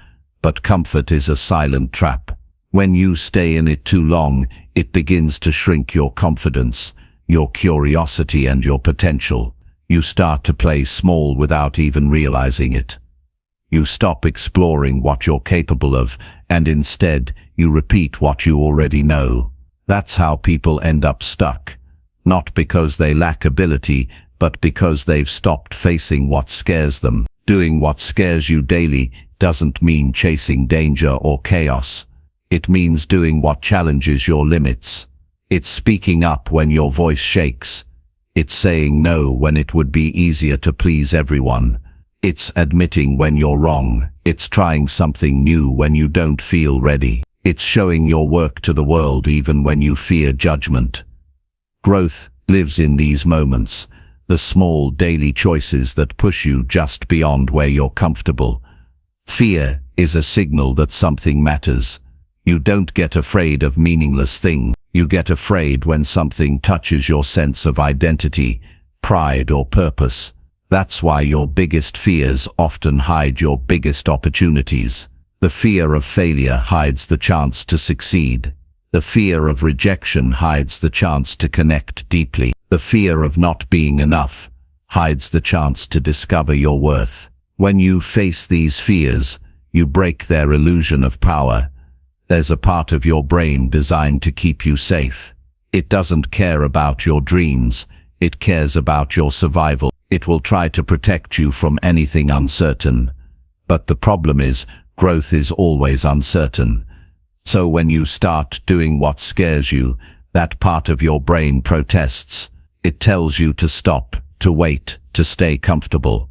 but comfort is a silent trap. When you stay in it too long, it begins to shrink your confidence, your curiosity and your potential. You start to play small without even realizing it. You stop exploring what you're capable of, and instead, you repeat what you already know. That's how people end up stuck. Not because they lack ability, but because they've stopped facing what scares them. Doing what scares you daily doesn't mean chasing danger or chaos. It means doing what challenges your limits. It's speaking up when your voice shakes. It's saying no when it would be easier to please everyone. It's admitting when you're wrong. It's trying something new when you don't feel ready. It's showing your work to the world even when you fear judgment. Growth lives in these moments, the small daily choices that push you just beyond where you're comfortable. Fear is a signal that something matters. You don't get afraid of meaningless things. You get afraid when something touches your sense of identity, pride or purpose. That's why your biggest fears often hide your biggest opportunities. The fear of failure hides the chance to succeed. The fear of rejection hides the chance to connect deeply. The fear of not being enough hides the chance to discover your worth. When you face these fears, you break their illusion of power. There's a part of your brain designed to keep you safe. It doesn't care about your dreams. It cares about your survival. It will try to protect you from anything uncertain. But the problem is, growth is always uncertain. So when you start doing what scares you, that part of your brain protests. It tells you to stop, to wait, to stay comfortable.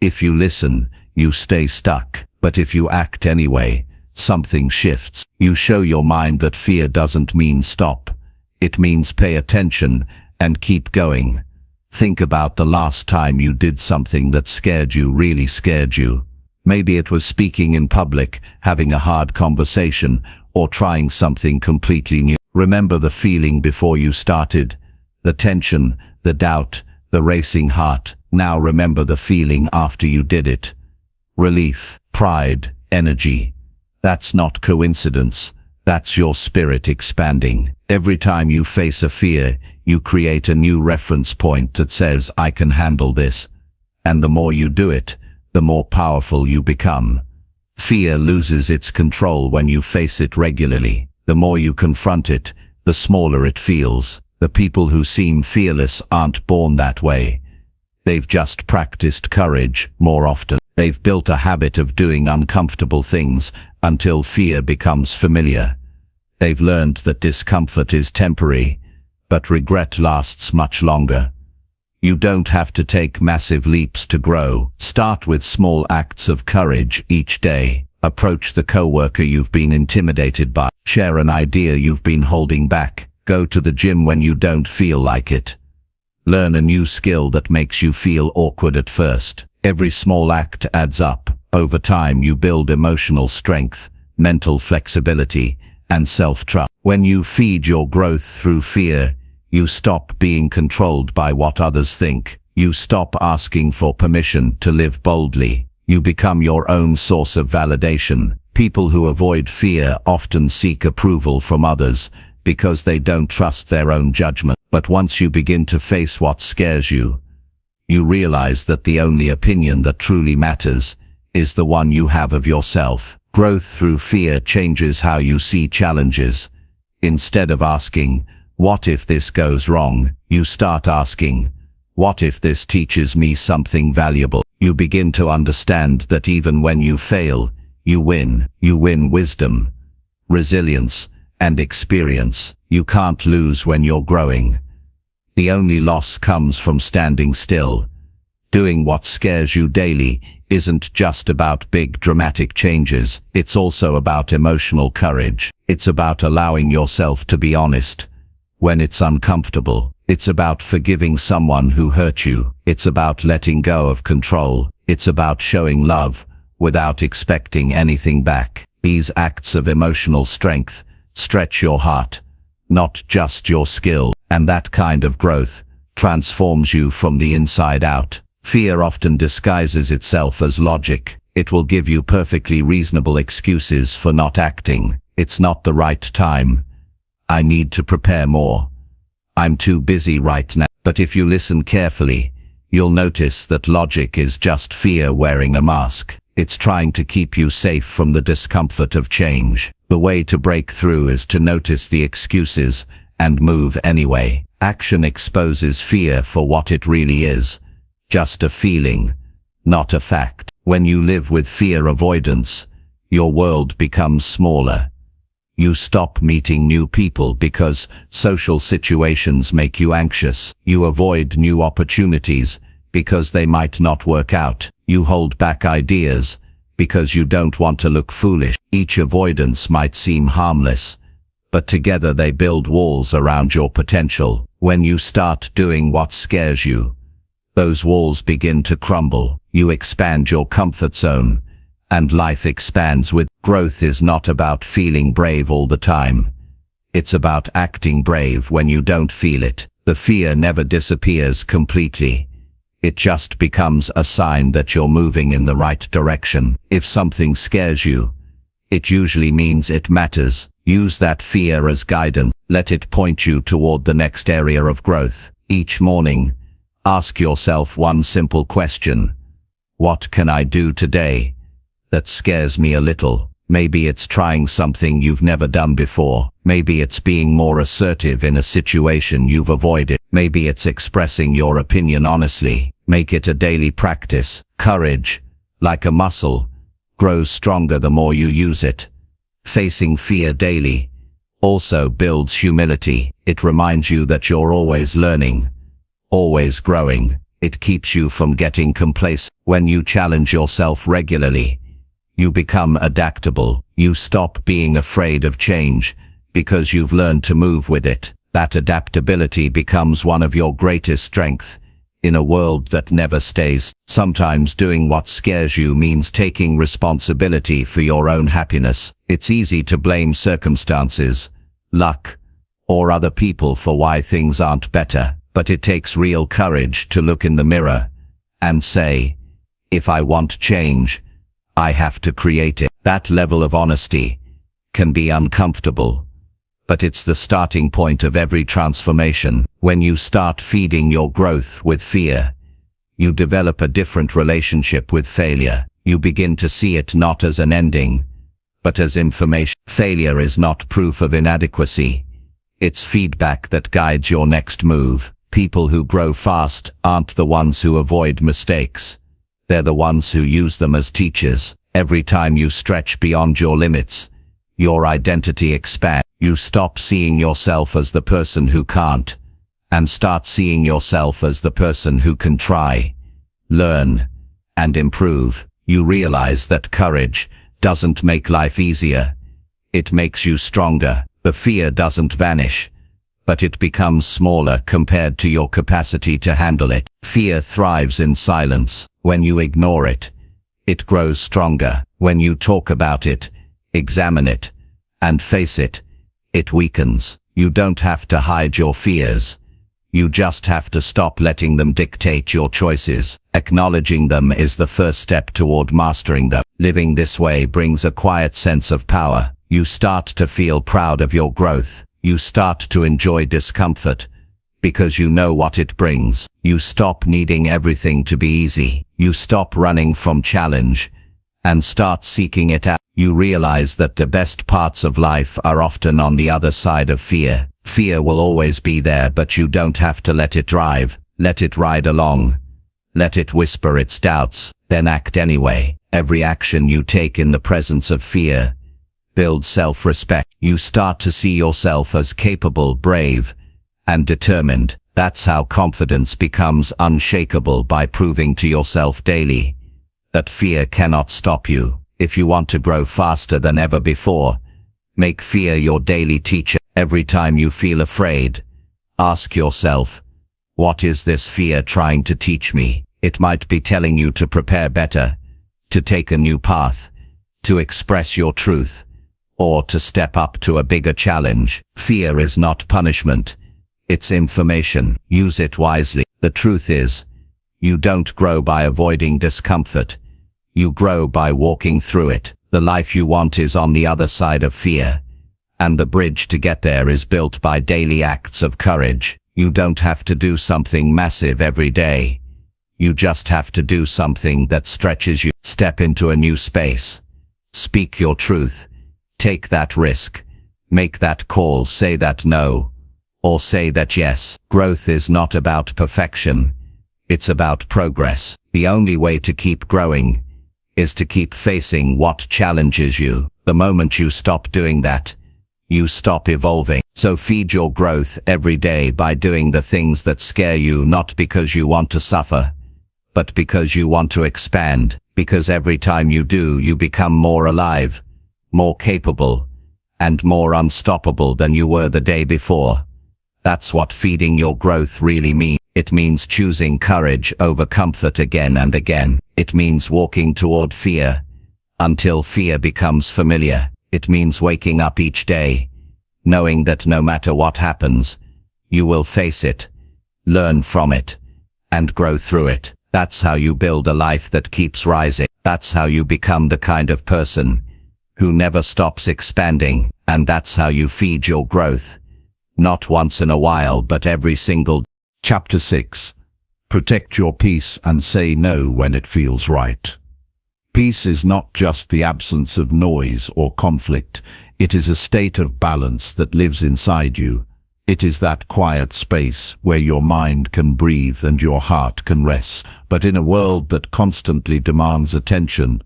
If you listen, you stay stuck. But if you act anyway, something shifts. You show your mind that fear doesn't mean stop. It means pay attention and keep going. Think about the last time you did something that scared you, really scared you. Maybe it was speaking in public, having a hard conversation, or trying something completely new. Remember the feeling before you started, the tension, the doubt, the racing heart. Now remember the feeling after you did it. Relief, pride, energy. That's not coincidence. That's your spirit expanding. Every time you face a fear, you create a new reference point that says, I can handle this. And the more you do it, the more powerful you become. Fear loses its control when you face it regularly. The more you confront it, the smaller it feels. The people who seem fearless aren't born that way. They've just practiced courage more often. They've built a habit of doing uncomfortable things until fear becomes familiar. They've learned that discomfort is temporary, but regret lasts much longer. You don't have to take massive leaps to grow. Start with small acts of courage each day. Approach the coworker you've been intimidated by. Share an idea you've been holding back. Go to the gym when you don't feel like it. Learn a new skill that makes you feel awkward at first. Every small act adds up. Over time you build emotional strength, mental flexibility, and self-trust. When you feed your growth through fear, you stop being controlled by what others think. You stop asking for permission to live boldly. You become your own source of validation. People who avoid fear often seek approval from others because they don't trust their own judgment. But once you begin to face what scares you, you realize that the only opinion that truly matters is the one you have of yourself. Growth through fear changes how you see challenges. Instead of asking, what if this goes wrong? You start asking, what if this teaches me something valuable? You begin to understand that even when you fail, you win. You win wisdom, resilience, and experience. You can't lose when you're growing. The only loss comes from standing still. Doing what scares you daily isn't just about big dramatic changes. It's also about emotional courage. It's about allowing yourself to be honest when it's uncomfortable. It's about forgiving someone who hurt you. It's about letting go of control. It's about showing love without expecting anything back. These acts of emotional strength stretch your heart, not just your skill. And that kind of growth transforms you from the inside out. Fear often disguises itself as logic. It will give you perfectly reasonable excuses for not acting. It's not the right time. I need to prepare more. I'm too busy right now. But if you listen carefully, you'll notice that logic is just fear wearing a mask. It's trying to keep you safe from the discomfort of change. The way to break through is to notice the excuses and move anyway. Action exposes fear for what it really is. Just a feeling, not a fact. When you live with fear avoidance, your world becomes smaller. You stop meeting new people because social situations make you anxious. You avoid new opportunities because they might not work out. You hold back ideas because you don't want to look foolish. Each avoidance might seem harmless, but together they build walls around your potential. When you start doing what scares you, those walls begin to crumble. You expand your comfort zone, and life expands with. Growth is not about feeling brave all the time. It's about acting brave when you don't feel it. The fear never disappears completely. It just becomes a sign that you're moving in the right direction. If something scares you, it usually means it matters. Use that fear as guidance. Let it point you toward the next area of growth. Each morning, ask yourself one simple question. What can I do today that scares me a little? Maybe it's trying something you've never done before. Maybe it's being more assertive in a situation you've avoided. Maybe it's expressing your opinion honestly. Make it a daily practice. Courage, like a muscle, grows stronger the more you use it. Facing fear daily also builds humility. It reminds you that you're always learning, always growing. It keeps you from getting complacent. When you challenge yourself regularly, you become adaptable. You stop being afraid of change because you've learned to move with it. That adaptability becomes one of your greatest strengths in a world that never stays. Sometimes doing what scares you means taking responsibility for your own happiness. It's easy to blame circumstances, luck, or other people for why things aren't better, but it takes real courage to look in the mirror and say, if I want change, I have to create it. That level of honesty can be uncomfortable, but it's the starting point of every transformation. When you start feeding your growth with fear, you develop a different relationship with failure. You begin to see it not as an ending, but as information. Failure is not proof of inadequacy. It's feedback that guides your next move. People who grow fast aren't the ones who avoid mistakes. They're the ones who use them as teachers. Every time you stretch beyond your limits, your identity expands. You stop seeing yourself as the person who can't, and start seeing yourself as the person who can try, learn, and improve. You realize that courage doesn't make life easier. It makes you stronger. The fear doesn't vanish, but it becomes smaller compared to your capacity to handle it. Fear thrives in silence. When you ignore it, it grows stronger. When you talk about it, examine it, and face it, it weakens. You don't have to hide your fears. You just have to stop letting them dictate your choices. Acknowledging them is the first step toward mastering them. Living this way brings a quiet sense of power. You start to feel proud of your growth. You start to enjoy discomfort because you know what it brings. You stop needing everything to be easy. You stop running from challenge and start seeking it out. You realize that the best parts of life are often on the other side of fear. Fear will always be there, but you don't have to let it drive. Let it ride along. Let it whisper its doubts, then act anyway. Every action you take in the presence of fear builds self-respect. You start to see yourself as capable, brave, and determined. That's how confidence becomes unshakable, by proving to yourself daily that fear cannot stop you. If you want to grow faster than ever before, make fear your daily teacher. Every time you feel afraid, ask yourself, what is this fear trying to teach me? It might be telling you to prepare better, to take a new path, to express your truth, or to step up to a bigger challenge. Fear is not punishment. It's information. Use it wisely. The truth is, you don't grow by avoiding discomfort. You grow by walking through it. The life you want is on the other side of fear. And the bridge to get there is built by daily acts of courage. You don't have to do something massive every day. You just have to do something that stretches you. Step into a new space. Speak your truth. Take that risk. Make that call, say that no. Or say that yes. Growth is not about perfection. It's about progress. The only way to keep growing is to keep facing what challenges you. The moment you stop doing that, you stop evolving. So feed your growth every day by doing the things that scare you, not because you want to suffer, but because you want to expand. Because every time you do, you become more alive, more capable, and more unstoppable than you were the day before. That's what feeding your growth really means. It means choosing courage over comfort again and again. It means walking toward fear until fear becomes familiar. It means waking up each day, knowing that no matter what happens, you will face it, learn from it, and grow through it. That's how you build a life that keeps rising. That's how you become the kind of person who never stops expanding. And that's how you feed your growth. Not once in a while, but every single day. Chapter 6. Protect your peace and say no when it feels right. Peace is not just the absence of noise or conflict. It is a state of balance that lives inside you. It is that quiet space where your mind can breathe and your heart can rest. But in a world that constantly demands attention,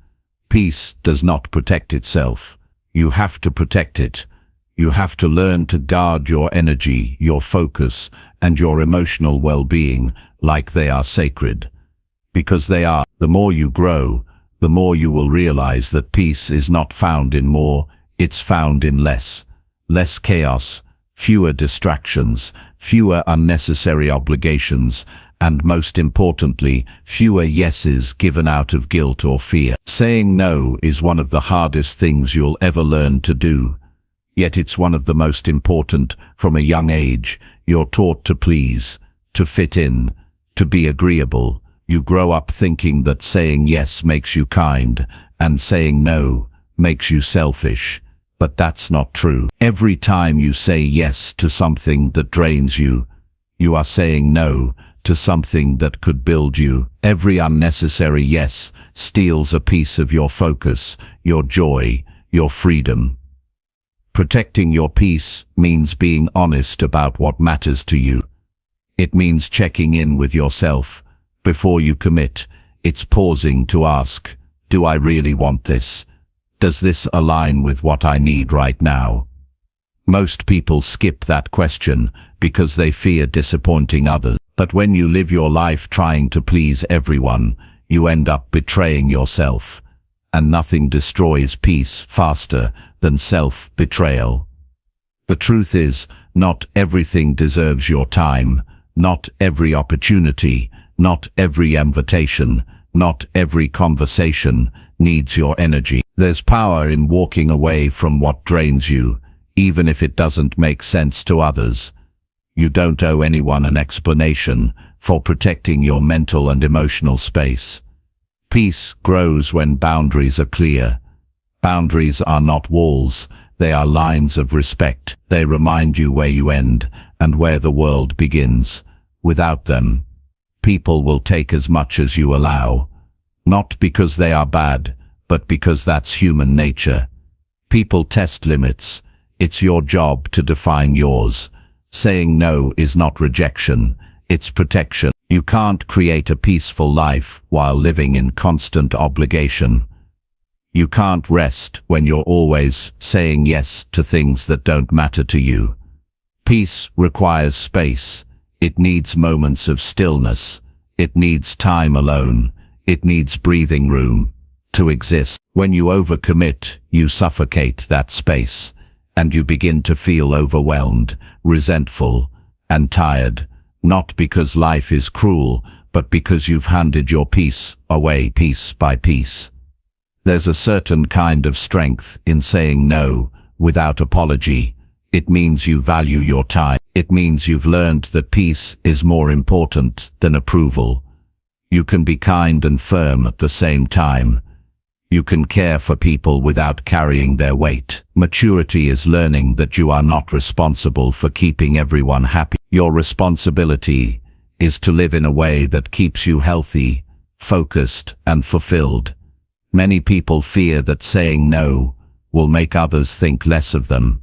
peace does not protect itself. You have to protect it. You have to learn to guard your energy, your focus, and your emotional well-being like they are sacred. Because they are. The more you grow, the more you will realize that peace is not found in more, it's found in less. Less chaos, fewer distractions, fewer unnecessary obligations, and most importantly, fewer yeses given out of guilt or fear. Saying no is one of the hardest things you'll ever learn to do. Yet it's one of the most important. From a young age, you're taught to please, to fit in, to be agreeable. You grow up thinking that saying yes makes you kind, and saying no makes you selfish. But that's not true. Every time you say yes to something that drains you, you are saying no to something that could build you. Every unnecessary yes steals a piece of your focus, your joy, your freedom. Protecting your peace means being honest about what matters to you. It means checking in with yourself. Before you commit, it's pausing to ask, do I really want this? Does this align with what I need right now? Most people skip that question because they fear disappointing others. But when you live your life trying to please everyone, you end up betraying yourself. And nothing destroys peace faster than self-betrayal. The truth is, not everything deserves your time, not every opportunity, not every invitation, not every conversation needs your energy. There's power in walking away from what drains you, even if it doesn't make sense to others. You don't owe anyone an explanation for protecting your mental and emotional space. Peace grows when boundaries are clear. Boundaries are not walls, they are lines of respect. They remind you where you end and where the world begins. Without them, people will take as much as you allow. Not because they are bad, but because that's human nature. People test limits. It's your job to define yours. Saying no is not rejection, it's protection. You can't create a peaceful life while living in constant obligation. You can't rest when you're always saying yes to things that don't matter to you. Peace requires space. It needs moments of stillness. It needs time alone. It needs breathing room to exist. When you overcommit, you suffocate that space, and you begin to feel overwhelmed, resentful, and tired. Not because life is cruel, but because you've handed your peace away piece by piece. There's a certain kind of strength in saying no without apology. It means you value your time. It means you've learned that peace is more important than approval. You can be kind and firm at the same time. You can care for people without carrying their weight. Maturity is learning that you are not responsible for keeping everyone happy. Your responsibility is to live in a way that keeps you healthy, focused, and fulfilled. Many people fear that saying no will make others think less of them.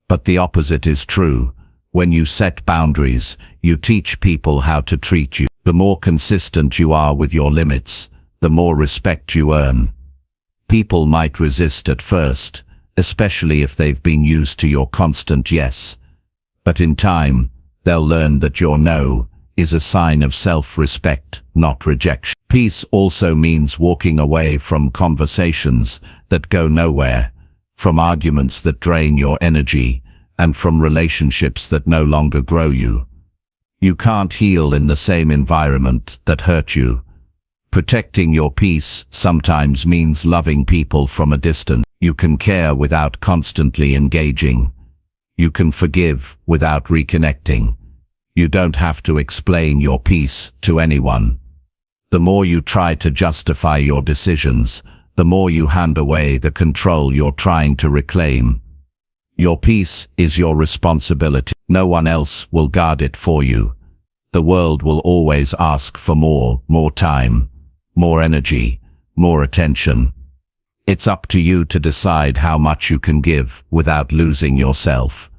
But the opposite is true. When you set boundaries, you teach people how to treat you. The more consistent you are with your limits, the more respect you earn. People might resist at first, especially if they've been used to your constant yes. But in time, they'll learn that your no is a sign of self-respect, not rejection. Peace also means walking away from conversations that go nowhere, from arguments that drain your energy, and from relationships that no longer grow you. You can't heal in the same environment that hurt you. Protecting your peace sometimes means loving people from a distance. You can care without constantly engaging. You can forgive without reconnecting. You don't have to explain your peace to anyone. The more you try to justify your decisions, the more you hand away the control you're trying to reclaim. Your peace is your responsibility. No one else will guard it for you. The world will always ask for more time, more energy, more attention. It's up to you to decide how much you can give without losing yourself.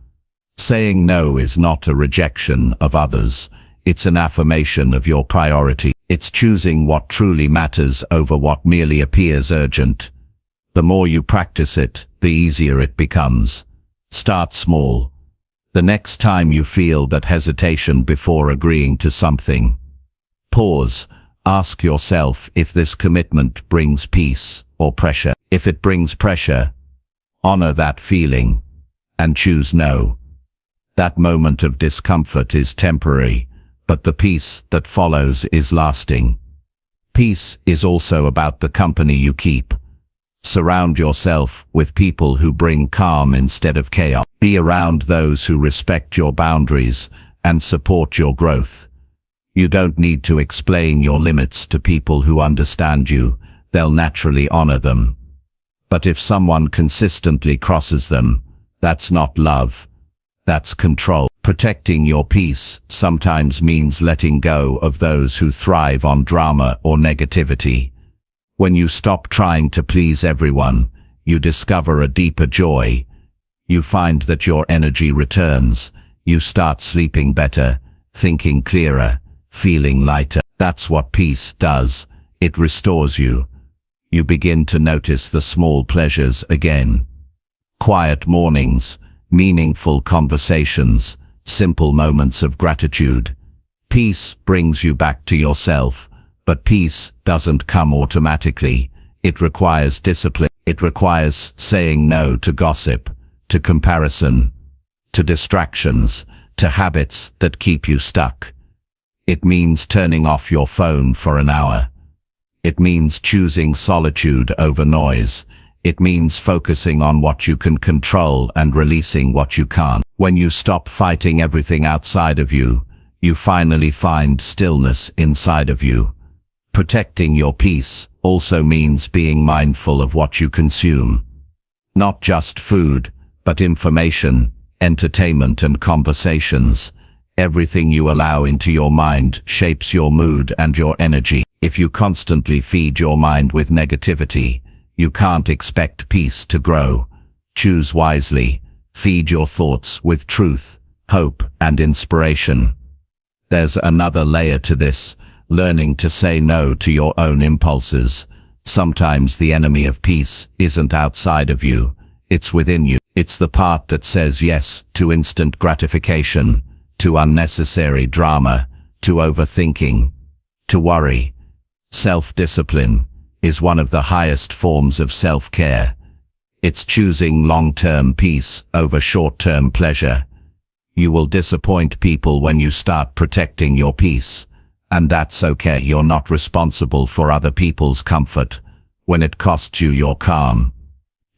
Saying no is not a rejection of others. It's an affirmation of your priority. It's choosing what truly matters over what merely appears urgent. The more you practice it, the easier it becomes. Start small. The next time you feel that hesitation before agreeing to something, pause. Ask yourself if this commitment brings peace or pressure. If it brings pressure, honor that feeling and choose no. That moment of discomfort is temporary, but the peace that follows is lasting. Peace is also about the company you keep. Surround yourself with people who bring calm instead of chaos. Be around those who respect your boundaries and support your growth. You don't need to explain your limits to people who understand you. They'll naturally honor them. But if someone consistently crosses them, that's not love. That's control. Protecting your peace sometimes means letting go of those who thrive on drama or negativity. When you stop trying to please everyone, you discover a deeper joy. You find that your energy returns. You start sleeping better, thinking clearer, feeling lighter. That's what peace does. It restores you. You begin to notice the small pleasures again. Quiet mornings, meaningful conversations, simple moments of gratitude. Peace brings you back to yourself, but peace doesn't come automatically. It requires discipline. It requires saying no to gossip, to comparison, to distractions, to habits that keep you stuck. It means turning off your phone for an hour. It means choosing solitude over noise. It means focusing on what you can control and releasing what you can't. When you stop fighting everything outside of you, you finally find stillness inside of you. Protecting your peace also means being mindful of what you consume. Not just food, but information, entertainment, and conversations. Everything you allow into your mind shapes your mood and your energy. If you constantly feed your mind with negativity, you can't expect peace to grow. Choose wisely. Feed your thoughts with truth, hope, and inspiration. There's another layer to this, learning to say no to your own impulses. Sometimes the enemy of peace isn't outside of you, it's within you. It's the part that says yes to instant gratification, to unnecessary drama, to overthinking, to worry. Self-discipline is one of the highest forms of self-care. It's choosing long-term peace over short-term pleasure. You will disappoint people when you start protecting your peace, and that's okay. You're not responsible for other people's comfort when it costs you your calm.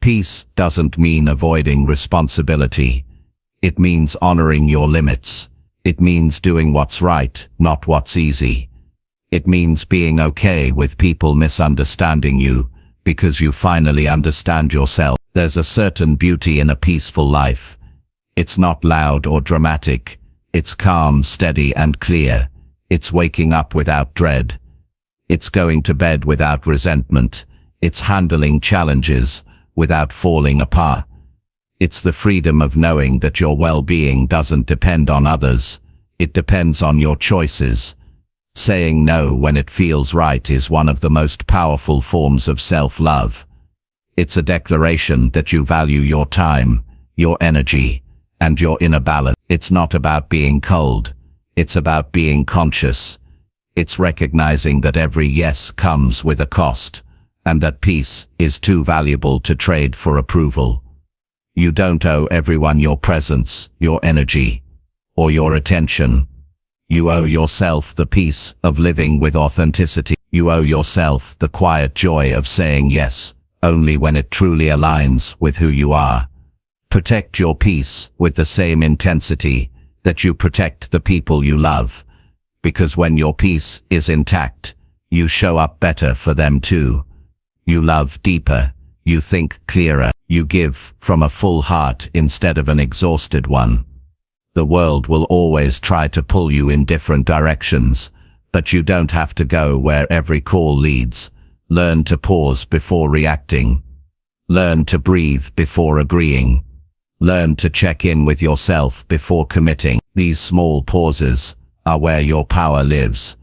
Peace doesn't mean avoiding responsibility. It means honoring your limits. It means doing what's right, not what's easy. It means being okay with people misunderstanding you, because you finally understand yourself. There's a certain beauty in a peaceful life. It's not loud or dramatic. It's calm, steady, and clear. It's waking up without dread. It's going to bed without resentment. It's handling challenges without falling apart. It's the freedom of knowing that your well-being doesn't depend on others. It depends on your choices. Saying no when it feels right is one of the most powerful forms of self-love. It's a declaration that you value your time, your energy, and your inner balance. It's not about being cold. It's about being conscious. It's recognizing that every yes comes with a cost, and that peace is too valuable to trade for approval. You don't owe everyone your presence, your energy, or your attention. You owe yourself the peace of living with authenticity. You owe yourself the quiet joy of saying yes, only when it truly aligns with who you are. Protect your peace with the same intensity that you protect the people you love, because when your peace is intact, you show up better for them too. You love deeper, you think clearer, you give from a full heart instead of an exhausted one. The world will always try to pull you in different directions, but you don't have to go where every call leads. Learn to pause before reacting. Learn to breathe before agreeing. Learn to check in with yourself before committing. These small pauses are where your power lives.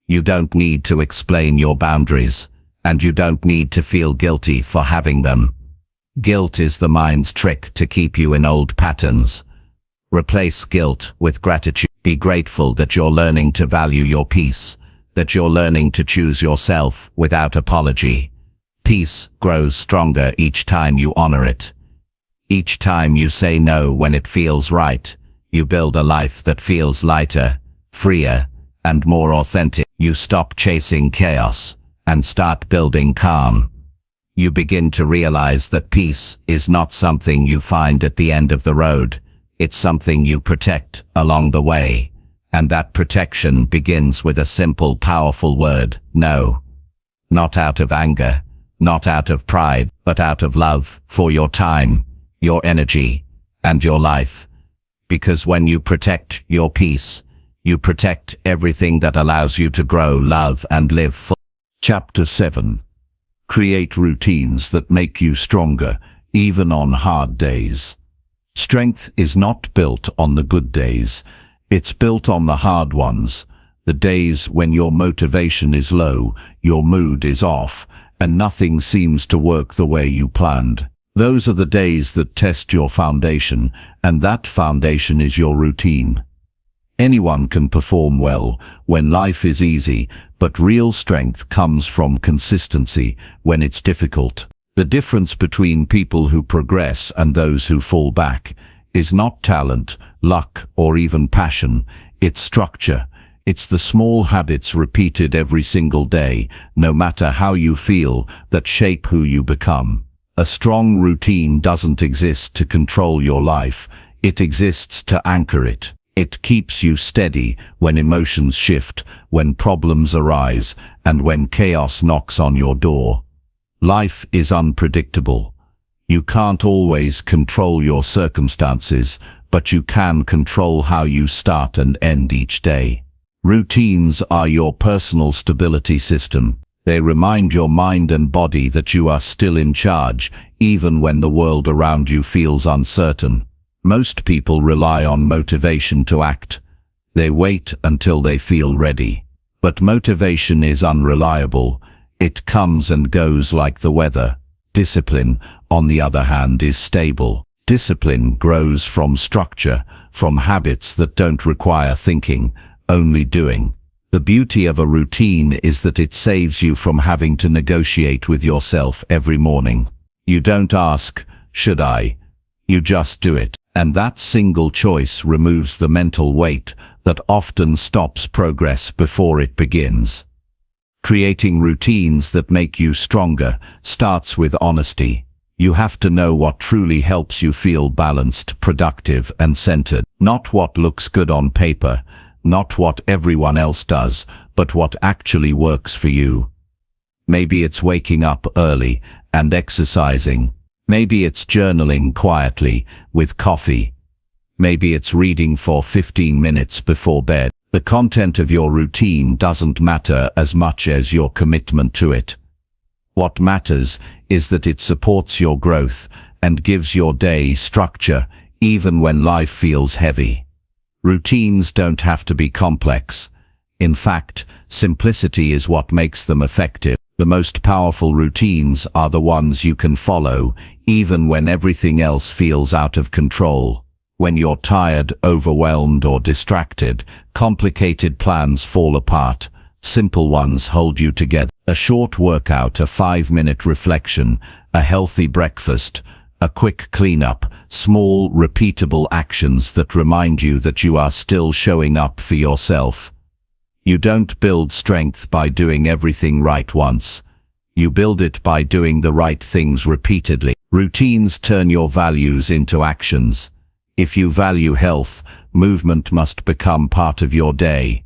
You don't need to explain your boundaries, and you don't need to feel guilty for having them. Guilt is the mind's trick to keep you in old patterns. Replace guilt with gratitude. Be grateful that you're learning to value your peace, that you're learning to choose yourself without apology. Peace grows stronger each time you honor it. Each time you say no when it feels right, you build a life that feels lighter, freer, and more authentic. You stop chasing chaos and start building calm. You begin to realize that peace is not something you find at the end of the road. It's something you protect along the way. And that protection begins with a simple, powerful word: no. Not out of anger, not out of pride, but out of love for your time, your energy, and your life. Because when you protect your peace, you protect everything that allows you to grow, love, and live fully. Chapter 7. Create routines that make you stronger, even on hard days. Strength is not built on the good days. It's built on the hard ones. The days when your motivation is low, your mood is off, and nothing seems to work the way you planned. Those are the days that test your foundation, and that foundation is your routine. Anyone can perform well when life is easy, but real strength comes from consistency when it's difficult. The difference between people who progress and those who fall back is not talent, luck, or even passion. It's structure. It's the small habits repeated every single day, no matter how you feel, that shape who you become. A strong routine doesn't exist to control your life. It exists to anchor it. It keeps you steady when emotions shift, when problems arise, and when chaos knocks on your door. Life is unpredictable. You can't always control your circumstances, but you can control how you start and end each day. Routines are your personal stability system. They remind your mind and body that you are still in charge, even when the world around you feels uncertain. Most people rely on motivation to act. They wait until they feel ready. But motivation is unreliable. It comes and goes like the weather. Discipline, on the other hand, is stable. Discipline grows from structure, from habits that don't require thinking, only doing. The beauty of a routine is that it saves you from having to negotiate with yourself every morning. You don't ask, "Should I?" You just do it. And that single choice removes the mental weight that often stops progress before it begins. Creating routines that make you stronger starts with honesty. You have to know what truly helps you feel balanced, productive, and centered. Not what looks good on paper, not what everyone else does, but what actually works for you. Maybe it's waking up early and exercising. Maybe it's journaling quietly with coffee. Maybe it's reading for 15 minutes before bed. The content of your routine doesn't matter as much as your commitment to it. What matters is that it supports your growth and gives your day structure even when life feels heavy. Routines don't have to be complex. In fact, simplicity is what makes them effective. The most powerful routines are the ones you can follow, even when everything else feels out of control. When you're tired, overwhelmed, or distracted, complicated plans fall apart. Simple ones hold you together. A short workout, a 5-minute reflection, a healthy breakfast, a quick cleanup, small, repeatable actions that remind you that you are still showing up for yourself. You don't build strength by doing everything right once. You build it by doing the right things repeatedly. Routines turn your values into actions. If you value health, movement must become part of your day.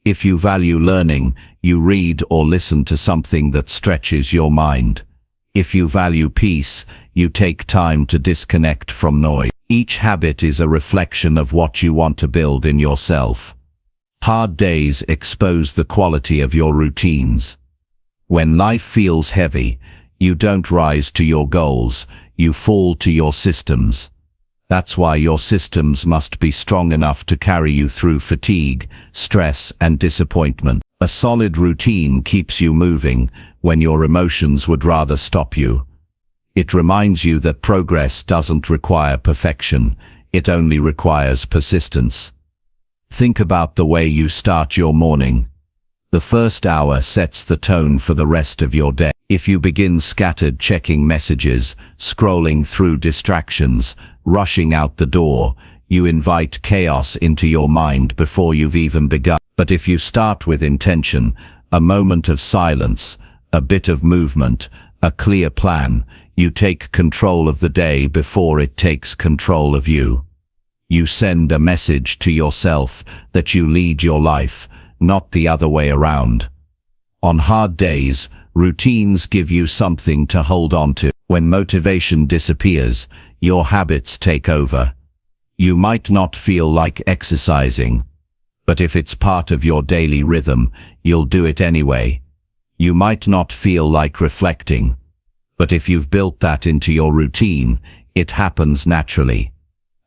If you value learning, you read or listen to something that stretches your mind. If you value peace, you take time to disconnect from noise. Each habit is a reflection of what you want to build in yourself. Hard days expose the quality of your routines. When life feels heavy, you don't rise to your goals, you fall to your systems. That's why your systems must be strong enough to carry you through fatigue, stress, and disappointment. A solid routine keeps you moving when your emotions would rather stop you. It reminds you that progress doesn't require perfection, it only requires persistence. Think about the way you start your morning. The first hour sets the tone for the rest of your day. If you begin scattered, checking messages, scrolling through distractions, rushing out the door, you invite chaos into your mind before you've even begun. But if you start with intention, a moment of silence, a bit of movement, a clear plan, you take control of the day before it takes control of you. You send a message to yourself that you lead your life, not the other way around. On hard days, routines give you something to hold on to. When motivation disappears, your habits take over. You might not feel like exercising, but if it's part of your daily rhythm, you'll do it anyway. You might not feel like reflecting, but if you've built that into your routine, it happens naturally.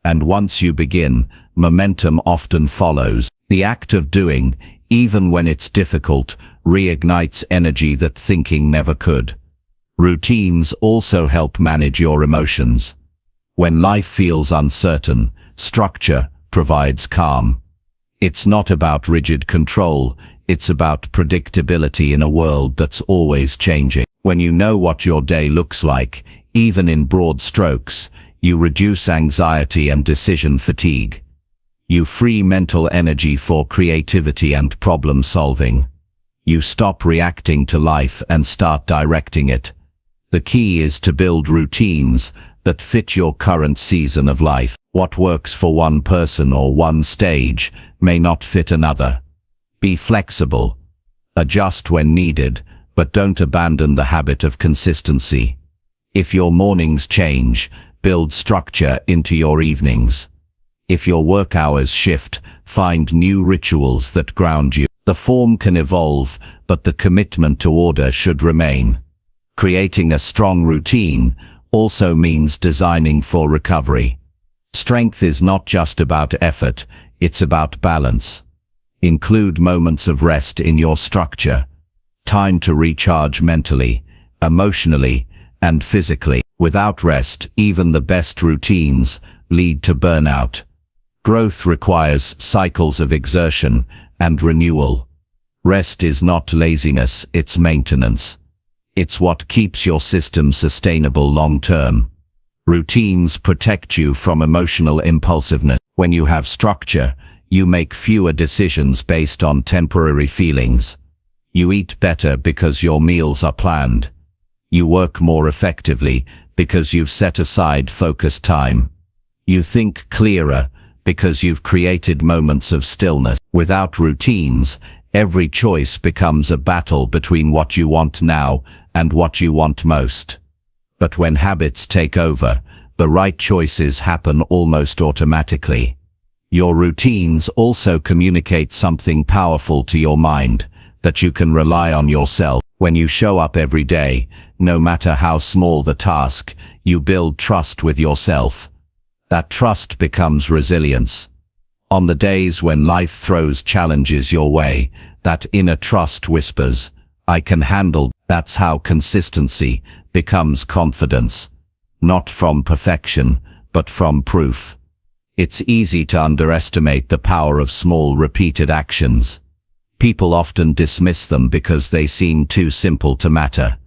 And once you begin, momentum often follows. The act of doing, even when it's difficult, reignites energy that thinking never could. Routines also help manage your emotions. When life feels uncertain, structure provides calm. It's not about rigid control, it's about predictability in a world that's always changing. When you know what your day looks like, even in broad strokes, you reduce anxiety and decision fatigue. You free mental energy for creativity and problem solving. You stop reacting to life and start directing it. The key is to build routines that fit your current season of life. What works for one person or one stage may not fit another. Be flexible. Adjust when needed, but don't abandon the habit of consistency. If your mornings change, build structure into your evenings. If your work hours shift, find new rituals that ground you. The form can evolve, but the commitment to order should remain. Creating a strong routine also means designing for recovery. Strength is not just about effort, it's about balance. Include moments of rest in your structure. Time to recharge mentally, emotionally, and physically. Without rest, even the best routines lead to burnout. Growth requires cycles of exertion and renewal. Rest is not laziness, it's maintenance. It's what keeps your system sustainable long-term. Routines protect you from emotional impulsiveness. When you have structure, you make fewer decisions based on temporary feelings. You eat better because your meals are planned. You work more effectively because you've set aside focused time. You think clearer because you've created moments of stillness. Without routines, Every choice becomes a battle between what you want now and what you want most. But when habits take over, the right choices happen almost automatically. Your routines also communicate something powerful to your mind, that you can rely on yourself. When you show up every day, no matter how small the task, you build trust with yourself. That trust becomes resilience. On the days when life throws challenges your way, that inner trust whispers, "I can handle." That's how consistency becomes confidence. Not from perfection, but from proof. It's easy to underestimate the power of small repeated actions. People often dismiss them because they seem too simple to matter.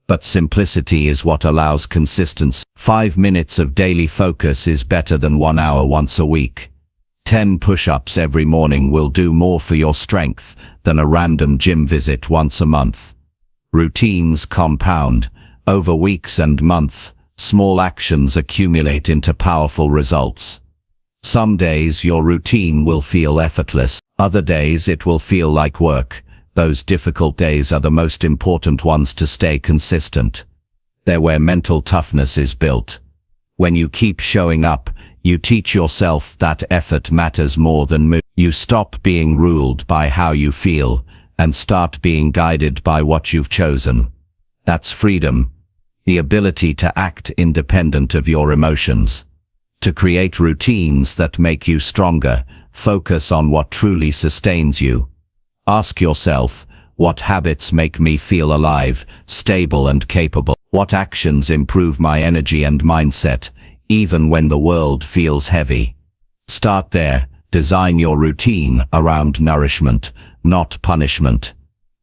But simplicity is what allows consistency. 5 minutes of daily focus is better than 1 hour once a week. 10 push-ups every morning will do more for your strength than a random gym visit once a month. Routines compound. Over weeks and months, small actions accumulate into powerful results. Some days your routine will feel effortless. Other days it will feel like work. Those difficult days are the most important ones to stay consistent. They're where mental toughness is built. When you keep showing up, you teach yourself that effort matters more than mood. You stop being ruled by how you feel and start being guided by what you've chosen. That's freedom. The ability to act independent of your emotions. To create routines that make you stronger, focus on what truly sustains you. Ask yourself, what habits make me feel alive, stable and capable? What actions improve my energy and mindset, even when the world feels heavy? Start there. Design your routine around nourishment, not punishment.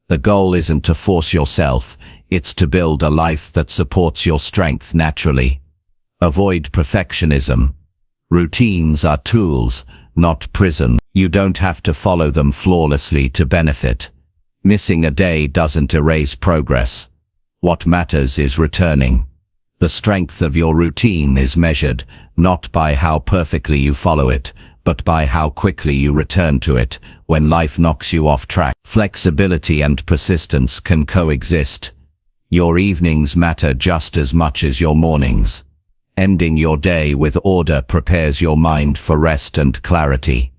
The goal isn't to force yourself, it's to build a life that supports your strength naturally. Avoid perfectionism. Routines are tools, not prison. You don't have to follow them flawlessly to benefit. Missing a day doesn't erase progress. What matters is returning. The strength of your routine is measured, not by how perfectly you follow it, but by how quickly you return to it when life knocks you off track. Flexibility and persistence can coexist. Your evenings matter just as much as your mornings. Ending your day with order prepares your mind for rest and clarity.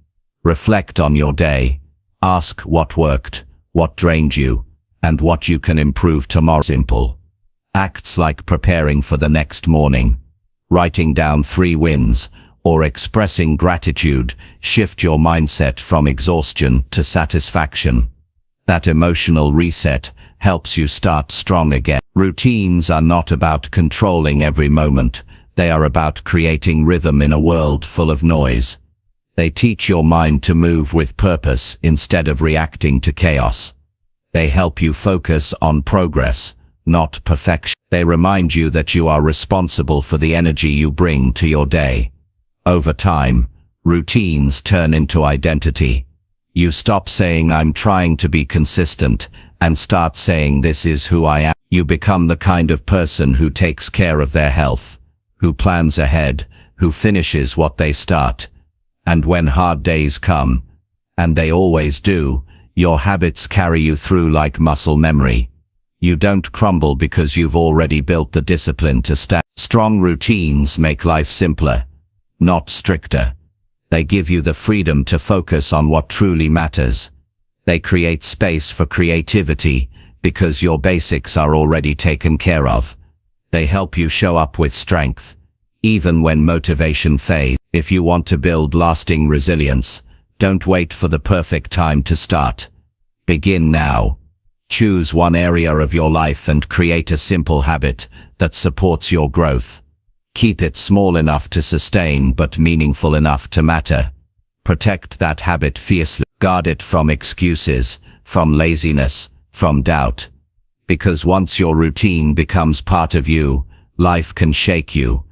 Reflect on your day. Ask what worked, what drained you, and what you can improve tomorrow. Simple. Acts like preparing for the next morning, writing down 3 wins, or expressing gratitude shift your mindset from exhaustion to satisfaction. That emotional reset helps you start strong again. Routines are not about controlling every moment. They are about creating rhythm in a world full of noise. They teach your mind to move with purpose instead of reacting to chaos. They help you focus on progress, not perfection. They remind you that you are responsible for the energy you bring to your day. Over time, routines turn into identity. You stop saying "I'm trying to be consistent" and start saying "this is who I am." You become the kind of person who takes care of their health, who plans ahead, who finishes what they start. And when hard days come, and they always do, your habits carry you through like muscle memory. You don't crumble because you've already built the discipline to stand. Strong routines make life simpler, not stricter. They give you the freedom to focus on what truly matters. They create space for creativity because your basics are already taken care of. They help you show up with strength, even when motivation fades. If you want to build lasting resilience, don't wait for the perfect time to start. Begin now. Choose one area of your life and create a simple habit that supports your growth. Keep it small enough to sustain but meaningful enough to matter. Protect that habit fiercely. Guard it from excuses, from laziness, from doubt. Because once your routine becomes part of you, life can shake you,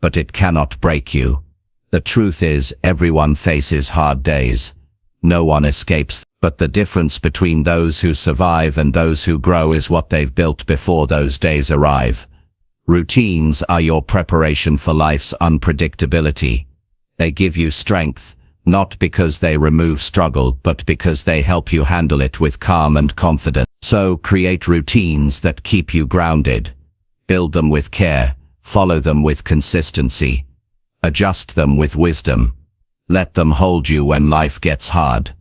but it cannot break you. The truth is, everyone faces hard days. No one escapes. But the difference between those who survive and those who grow is what they've built before those days arrive. Routines are your preparation for life's unpredictability. They give you strength, not because they remove struggle, but because they help you handle it with calm and confidence. So create routines that keep you grounded. Build them with care, follow them with consistency, adjust them with wisdom. Let them hold you when life gets hard.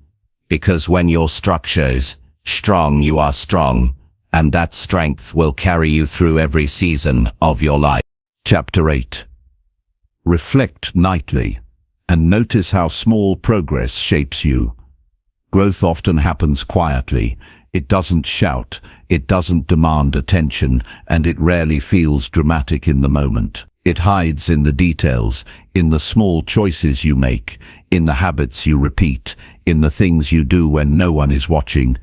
Because when your structure's strong, you are strong, and that strength will carry you through every season of your life. Chapter 8. Reflect nightly, and notice how small progress shapes you. Growth often happens quietly. It doesn't shout, it doesn't demand attention, and it rarely feels dramatic in the moment. It hides in the details, in the small choices you make, in the habits you repeat, in the things you do when no one is watching.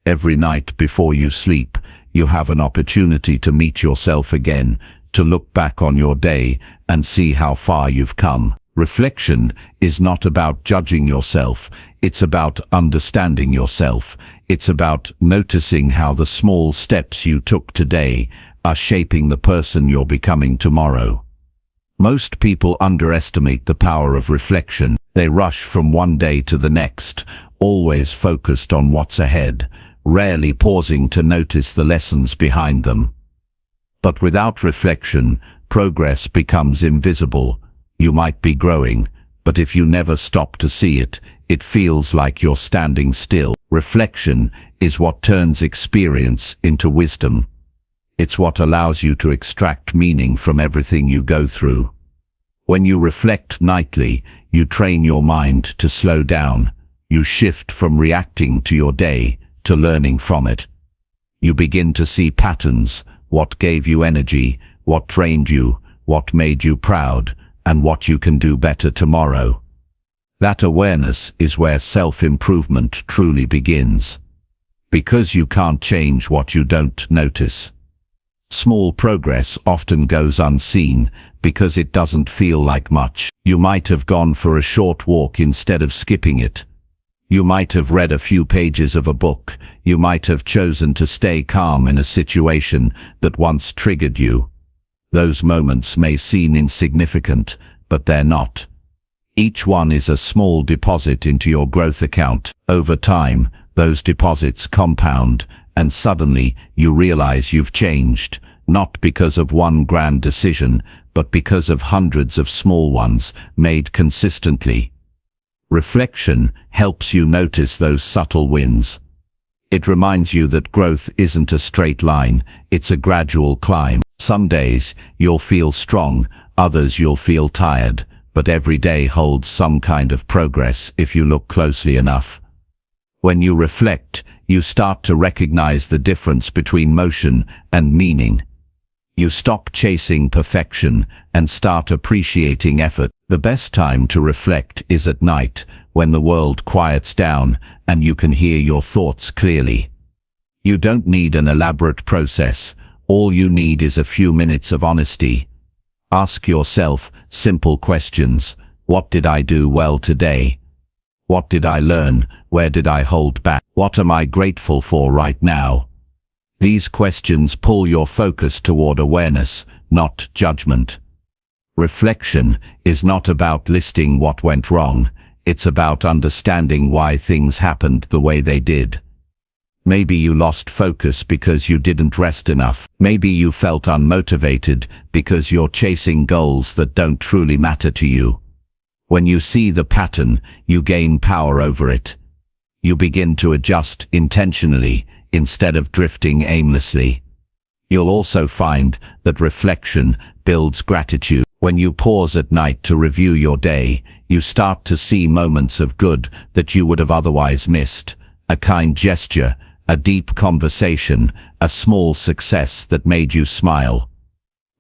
Every night before you sleep, you have an opportunity to meet yourself again, to look back on your day and see how far you've come. Reflection is not about judging yourself, it's about understanding yourself. It's about noticing how the small steps you took today are shaping the person you're becoming tomorrow. Most people underestimate the power of reflection. They rush from one day to the next, always focused on what's ahead, rarely pausing to notice the lessons behind them. But without reflection, progress becomes invisible. You might be growing, but if you never stop to see it, it feels like you're standing still. Reflection is what turns experience into wisdom. It's what allows you to extract meaning from everything you go through. When you reflect nightly, you train your mind to slow down. You shift from reacting to your day to learning from it. You begin to see patterns, what gave you energy, what trained you, what made you proud, and what you can do better tomorrow. That awareness is where self-improvement truly begins. Because you can't change what you don't notice. Small progress often goes unseen because it doesn't feel like much. You might have gone for a short walk instead of skipping it. You might have read a few pages of a book. You might have chosen to stay calm in a situation that once triggered you. Those moments may seem insignificant, but they're not. Each one is a small deposit into your growth account. Over time, those deposits compound, and suddenly you realize you've changed, not because of one grand decision, but because of hundreds of small ones made consistently. Reflection helps you notice those subtle wins. It reminds you that growth isn't a straight line, it's a gradual climb. Some days you'll feel strong, others you'll feel tired, but every day holds some kind of progress if you look closely enough. When you reflect, you start to recognize the difference between motion and meaning. You stop chasing perfection and start appreciating effort. The best time to reflect is at night, when the world quiets down and you can hear your thoughts clearly. You don't need an elaborate process. All you need is a few minutes of honesty. Ask yourself simple questions. What did I do well today? What did I learn? Where did I hold back? What am I grateful for right now? These questions pull your focus toward awareness, not judgment. Reflection is not about listing what went wrong. It's about understanding why things happened the way they did. Maybe you lost focus because you didn't rest enough. Maybe you felt unmotivated because you're chasing goals that don't truly matter to you. When you see the pattern, you gain power over it. You begin to adjust intentionally instead of drifting aimlessly. You'll also find that reflection builds gratitude. When you pause at night to review your day, you start to see moments of good that you would have otherwise missed. A kind gesture, a deep conversation, a small success that made you smile.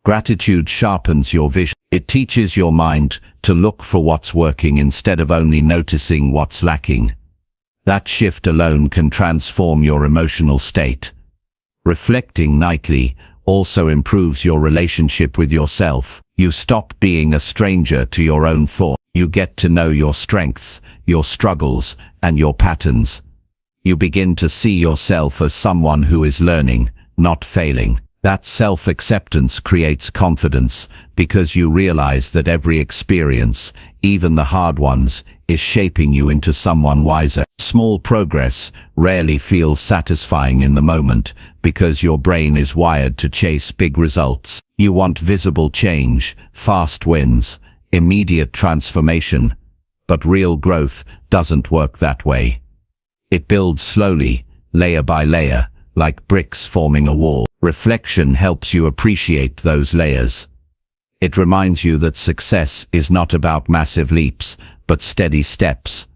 Gratitude sharpens your vision. It teaches your mind to look for what's working instead of only noticing what's lacking. That shift alone can transform your emotional state. Reflecting nightly also improves your relationship with yourself. You stop being a stranger to your own thoughts. You get to know your strengths, your struggles, and your patterns. You begin to see yourself as someone who is learning, not failing. That self-acceptance creates confidence because you realize that every experience, even the hard ones, is shaping you into someone wiser. Small progress rarely feels satisfying in the moment because your brain is wired to chase big results. You want visible change, fast wins, immediate transformation. But real growth doesn't work that way. It builds slowly, layer by layer, like bricks forming a wall. Reflection helps you appreciate those layers. It reminds you that success is not about massive leaps, but steady steps.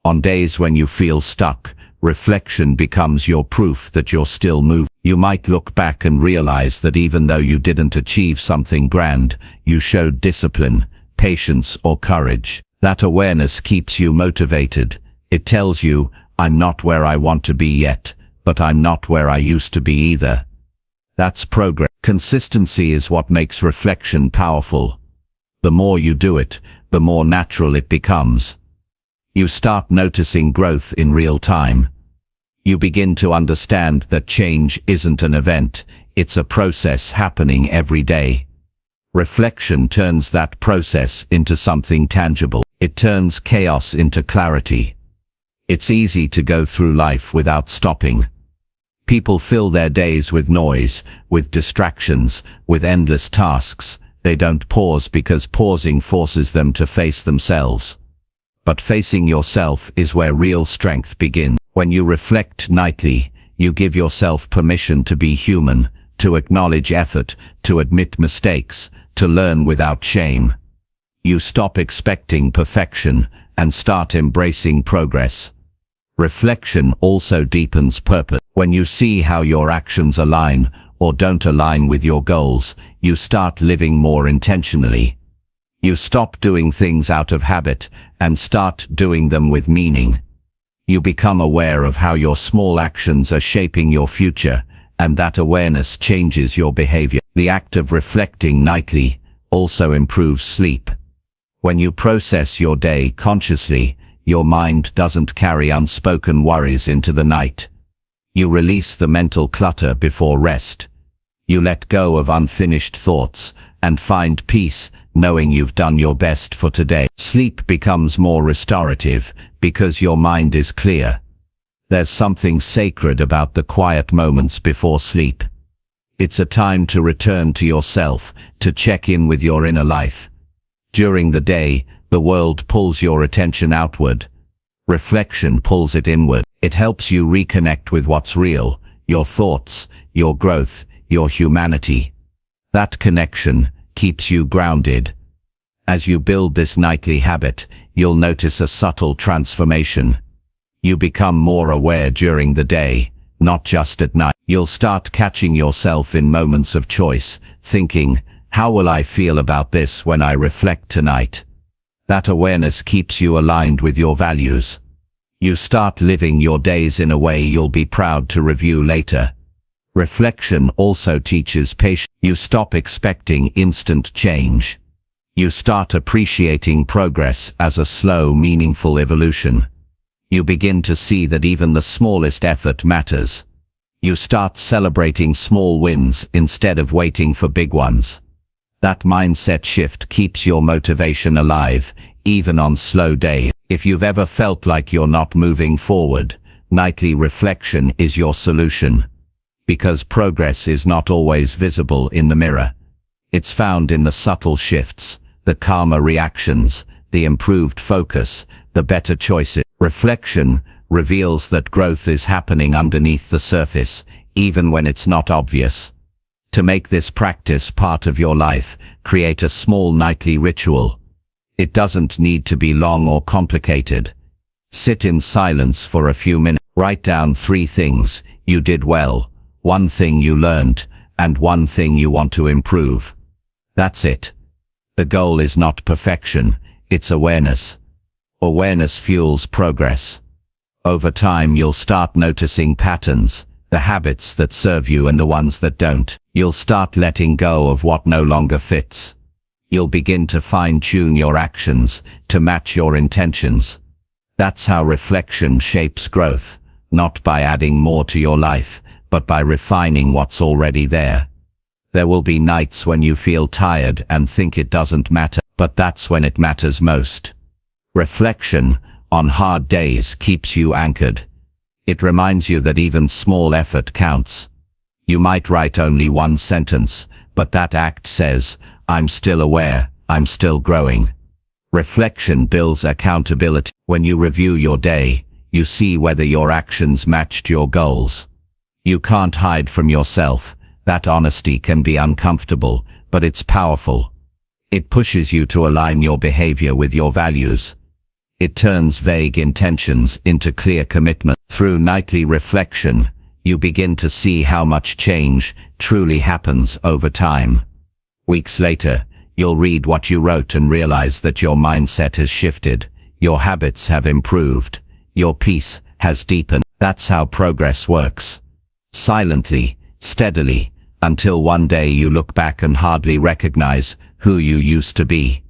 On days when you feel stuck, reflection becomes your proof that you're still moving. You might look back and realize that even though you didn't achieve something grand, you showed discipline, patience, or courage. That awareness keeps you motivated. It tells you, I'm not where I want to be yet, but I'm not where I used to be either. That's progress. Consistency is what makes reflection powerful. The more you do it, the more natural it becomes. You start noticing growth in real time. You begin to understand that change isn't an event, it's a process happening every day. Reflection turns that process into something tangible. It turns chaos into clarity. It's easy to go through life without stopping. People fill their days with noise, with distractions, with endless tasks. They don't pause because pausing forces them to face themselves. But facing yourself is where real strength begins. When you reflect nightly, you give yourself permission to be human, to acknowledge effort, to admit mistakes, to learn without shame. You stop expecting perfection and start embracing progress. Reflection also deepens purpose. When you see how your actions align or don't align with your goals, you start living more intentionally. You stop doing things out of habit and start doing them with meaning. You become aware of how your small actions are shaping your future, and that awareness changes your behavior. The act of reflecting nightly also improves sleep. When you process your day consciously, your mind doesn't carry unspoken worries into the night. You release the mental clutter before rest. You let go of unfinished thoughts and find peace knowing you've done your best for today. Sleep becomes more restorative because your mind is clear. There's something sacred about the quiet moments before sleep. It's a time to return to yourself, to check in with your inner life. During the day, the world pulls your attention outward. Reflection pulls it inward. It helps you reconnect with what's real, your thoughts, your growth, your humanity. That connection keeps you grounded. As you build this nightly habit, you'll notice a subtle transformation. You become more aware during the day, not just at night. You'll start catching yourself in moments of choice, thinking, how will I feel about this when I reflect tonight? That awareness keeps you aligned with your values. You start living your days in a way you'll be proud to review later. Reflection also teaches patience. You stop expecting instant change. You start appreciating progress as a slow, meaningful evolution. You begin to see that even the smallest effort matters. You start celebrating small wins instead of waiting for big ones. That mindset shift keeps your motivation alive, even on slow days. If you've ever felt like you're not moving forward, nightly reflection is your solution. Because progress is not always visible in the mirror. It's found in the subtle shifts, the calmer reactions, the improved focus, the better choices. Reflection reveals that growth is happening underneath the surface, even when it's not obvious. To make this practice part of your life, create a small nightly ritual. It doesn't need to be long or complicated. Sit in silence for a few minutes. Write down 3 things you did well, 1 thing you learned, and 1 thing you want to improve. That's it. The goal is not perfection, it's awareness. Awareness fuels progress. Over time you'll start noticing patterns, the habits that serve you and the ones that don't. You'll start letting go of what no longer fits. You'll begin to fine-tune your actions to match your intentions. That's how reflection shapes growth, not by adding more to your life, but by refining what's already there. There will be nights when you feel tired and think it doesn't matter, but that's when it matters most. Reflection on hard days keeps you anchored. It reminds you that even small effort counts. You might write only one sentence, but that act says, "I'm still aware, I'm still growing." Reflection builds accountability. When you review your day, you see whether your actions matched your goals. You can't hide from yourself. That honesty can be uncomfortable, but it's powerful. It pushes you to align your behavior with your values. It turns vague intentions into clear commitment. Through nightly reflection, you begin to see how much change truly happens over time. Weeks later, you'll read what you wrote and realize that your mindset has shifted, your habits have improved, your peace has deepened. That's how progress works. Silently, steadily, until one day you look back and hardly recognize who you used to be.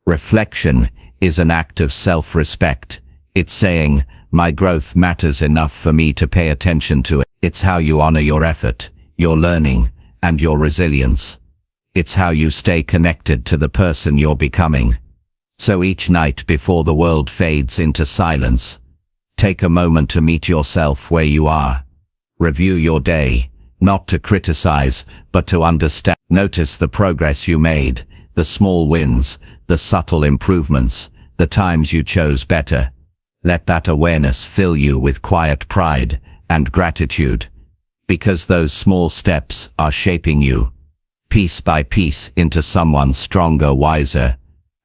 Reflection is an act of self-respect. It's saying, my growth matters enough for me to pay attention to it. It's how you honor your effort, your learning, and your resilience. It's how you stay connected to the person you're becoming. So each night before the world fades into silence, take a moment to meet yourself where you are. Review your day, not to criticize, but to understand. Notice the progress you made, the small wins, the subtle improvements, the times you chose better. Let that awareness fill you with quiet pride and gratitude, because those small steps are shaping you, piece by piece, into someone stronger, wiser,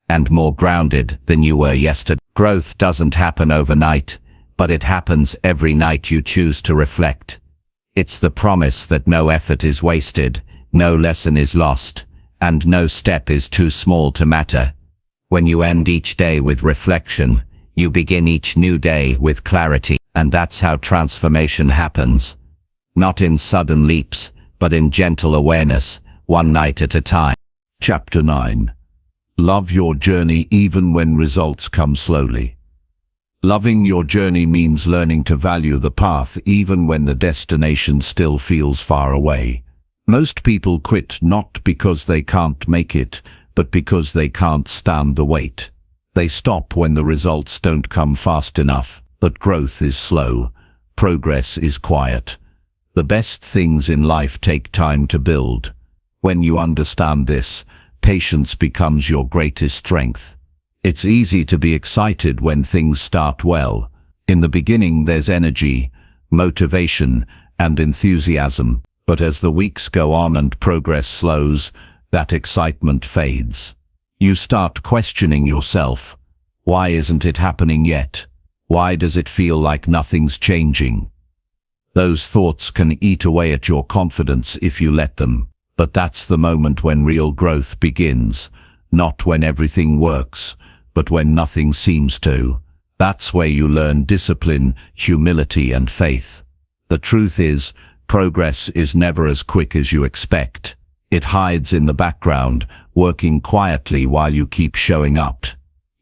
and more grounded than you were yesterday. Growth doesn't happen overnight, but it happens every night you choose to reflect. It's the promise that no effort is wasted, no lesson is lost, and no step is too small to matter. When you end each day with reflection, you begin each new day with clarity, and that's how transformation happens. Not in sudden leaps, but in gentle awareness, one night at a time. Chapter 9. Love your journey even when results come slowly. Loving your journey means learning to value the path even when the destination still feels far away. Most people quit not because they can't make it, but because they can't stand the wait. They stop when the results don't come fast enough, but growth is slow, progress is quiet. The best things in life take time to build. When you understand this, patience becomes your greatest strength. It's easy to be excited when things start well. In the beginning there's energy, motivation, and enthusiasm, but as the weeks go on and progress slows, that excitement fades. You start questioning yourself. Why isn't it happening yet? Why does it feel like nothing's changing? Those thoughts can eat away at your confidence if you let them. But that's the moment when real growth begins, not when everything works, but when nothing seems to. That's where you learn discipline, humility, and faith. The truth is, progress is never as quick as you expect. It hides in the background, working quietly while you keep showing up.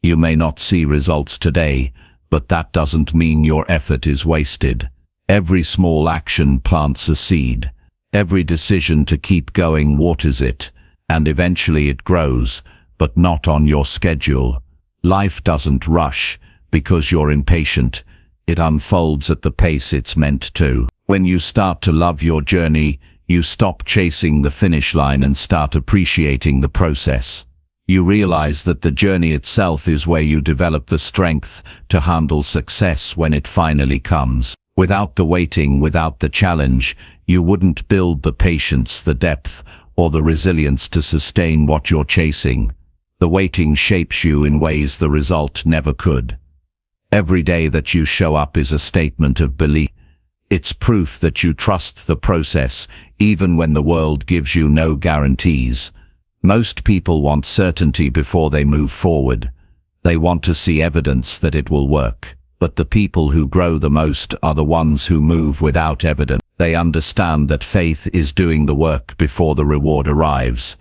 You may not see results today, but that doesn't mean your effort is wasted. Every small action plants a seed. Every decision to keep going waters it, and eventually it grows, but not on your schedule. Life doesn't rush because you're impatient. It unfolds at the pace it's meant to. When you start to love your journey, you stop chasing the finish line and start appreciating the process. You realize that the journey itself is where you develop the strength to handle success when it finally comes. Without the waiting, without the challenge, you wouldn't build the patience, the depth, or the resilience to sustain what you're chasing. The waiting shapes you in ways the result never could. Every day that you show up is a statement of belief. It's proof that you trust the process, even when the world gives you no guarantees. Most people want certainty before they move forward. They want to see evidence that it will work. But the people who grow the most are the ones who move without evidence. They understand that faith is doing the work before the reward arrives.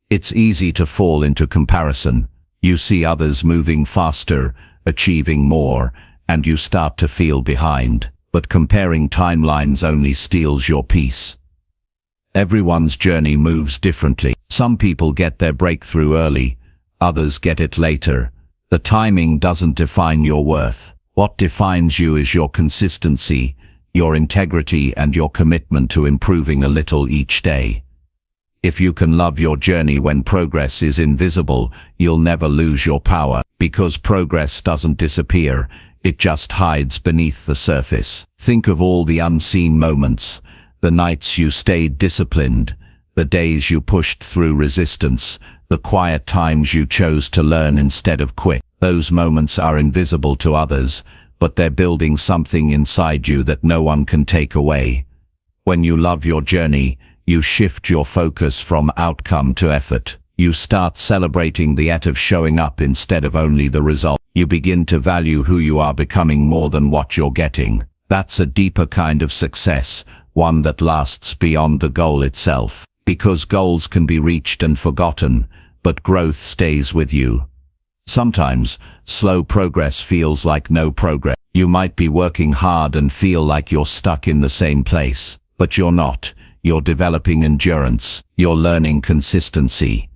It's easy to fall into comparison. You see others moving faster, achieving more, and you start to feel behind. But comparing timelines only steals your peace. Everyone's journey moves differently. Some people get their breakthrough early, others get it later. The timing doesn't define your worth. What defines you is your consistency, your integrity, and your commitment to improving a little each day. If you can love your journey when progress is invisible, you'll never lose your power, because progress doesn't disappear, it just hides beneath the surface. Think of all the unseen moments, the nights you stayed disciplined, the days you pushed through resistance, the quiet times you chose to learn instead of quit. Those moments are invisible to others, but they're building something inside you that no one can take away. When you love your journey, you shift your focus from outcome to effort. You start celebrating the act of showing up instead of only the result. You begin to value who you are becoming more than what you're getting. That's a deeper kind of success, one that lasts beyond the goal itself. Because goals can be reached and forgotten, but growth stays with you. Sometimes, slow progress feels like no progress. You might be working hard and feel like you're stuck in the same place, but you're not. You're developing endurance. You're learning consistency.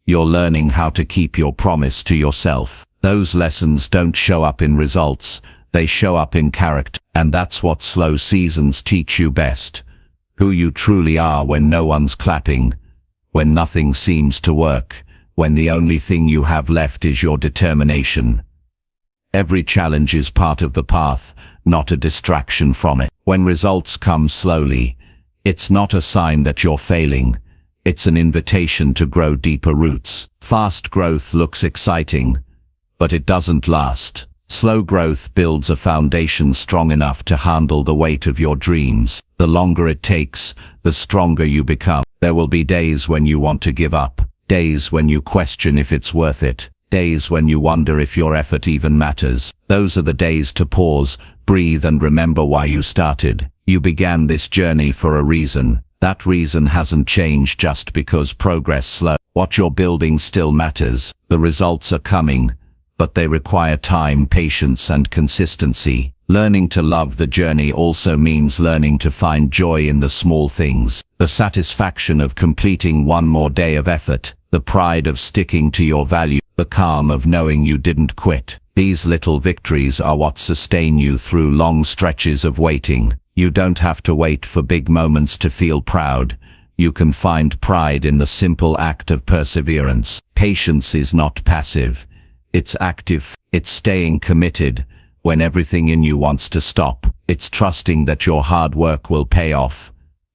You're learning how to keep your promise to yourself. Those lessons don't show up in results, they show up in character. And that's what slow seasons teach you best. Who you truly are when no one's clapping, when nothing seems to work, when the only thing you have left is your determination. Every challenge is part of the path, not a distraction from it. When results come slowly, it's not a sign that you're failing. It's an invitation to grow deeper roots. Fast growth looks exciting, but it doesn't last. Slow growth builds a foundation strong enough to handle the weight of your dreams. The longer it takes, the stronger you become. There will be days when you want to give up, days when you question if it's worth it, days when you wonder if your effort even matters. Those are the days to pause, breathe, and remember why you started. You began this journey for a reason. That reason hasn't changed just because progress slows. What you're building still matters. The results are coming, but they require time, patience, and consistency. Learning to love the journey also means learning to find joy in the small things. The satisfaction of completing one more day of effort, the pride of sticking to your value, the calm of knowing you didn't quit. These little victories are what sustain you through long stretches of waiting. You don't have to wait for big moments to feel proud. You can find pride in the simple act of perseverance. Patience is not passive. It's active. It's staying committed when everything in you wants to stop. It's trusting that your hard work will pay off,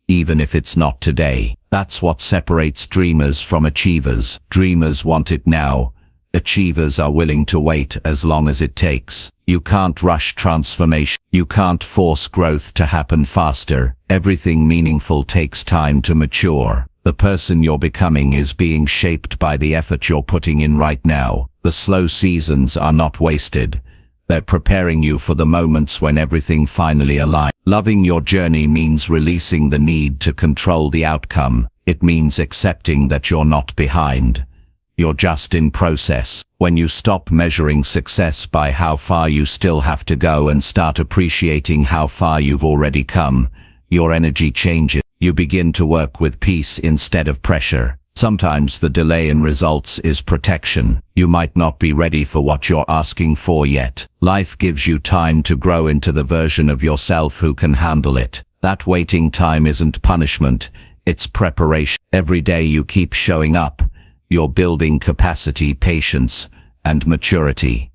even if it's not today. That's what separates dreamers from achievers. Dreamers want it now. Achievers are willing to wait as long as it takes. You can't rush transformation. You can't force growth to happen faster. Everything meaningful takes time to mature. The person you're becoming is being shaped by the effort you're putting in right now. The slow seasons are not wasted. They're preparing you for the moments when everything finally aligns. Loving your journey means releasing the need to control the outcome. It means accepting that you're not behind. You're just in process. When you stop measuring success by how far you still have to go and start appreciating how far you've already come, your energy changes. You begin to work with peace instead of pressure. Sometimes the delay in results is protection. You might not be ready for what you're asking for yet. Life gives you time to grow into the version of yourself who can handle it. That waiting time isn't punishment, it's preparation. Every day you keep showing up, you're building capacity, patience, and maturity.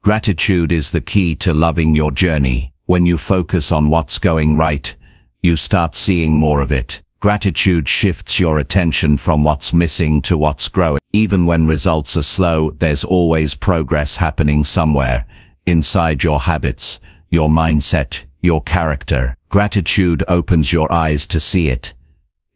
Gratitude is the key to loving your journey. When you focus on what's going right, you start seeing more of it. Gratitude shifts your attention from what's missing to what's growing. Even when results are slow, there's always progress happening somewhere. Inside your habits, your mindset, your character. Gratitude opens your eyes to see it.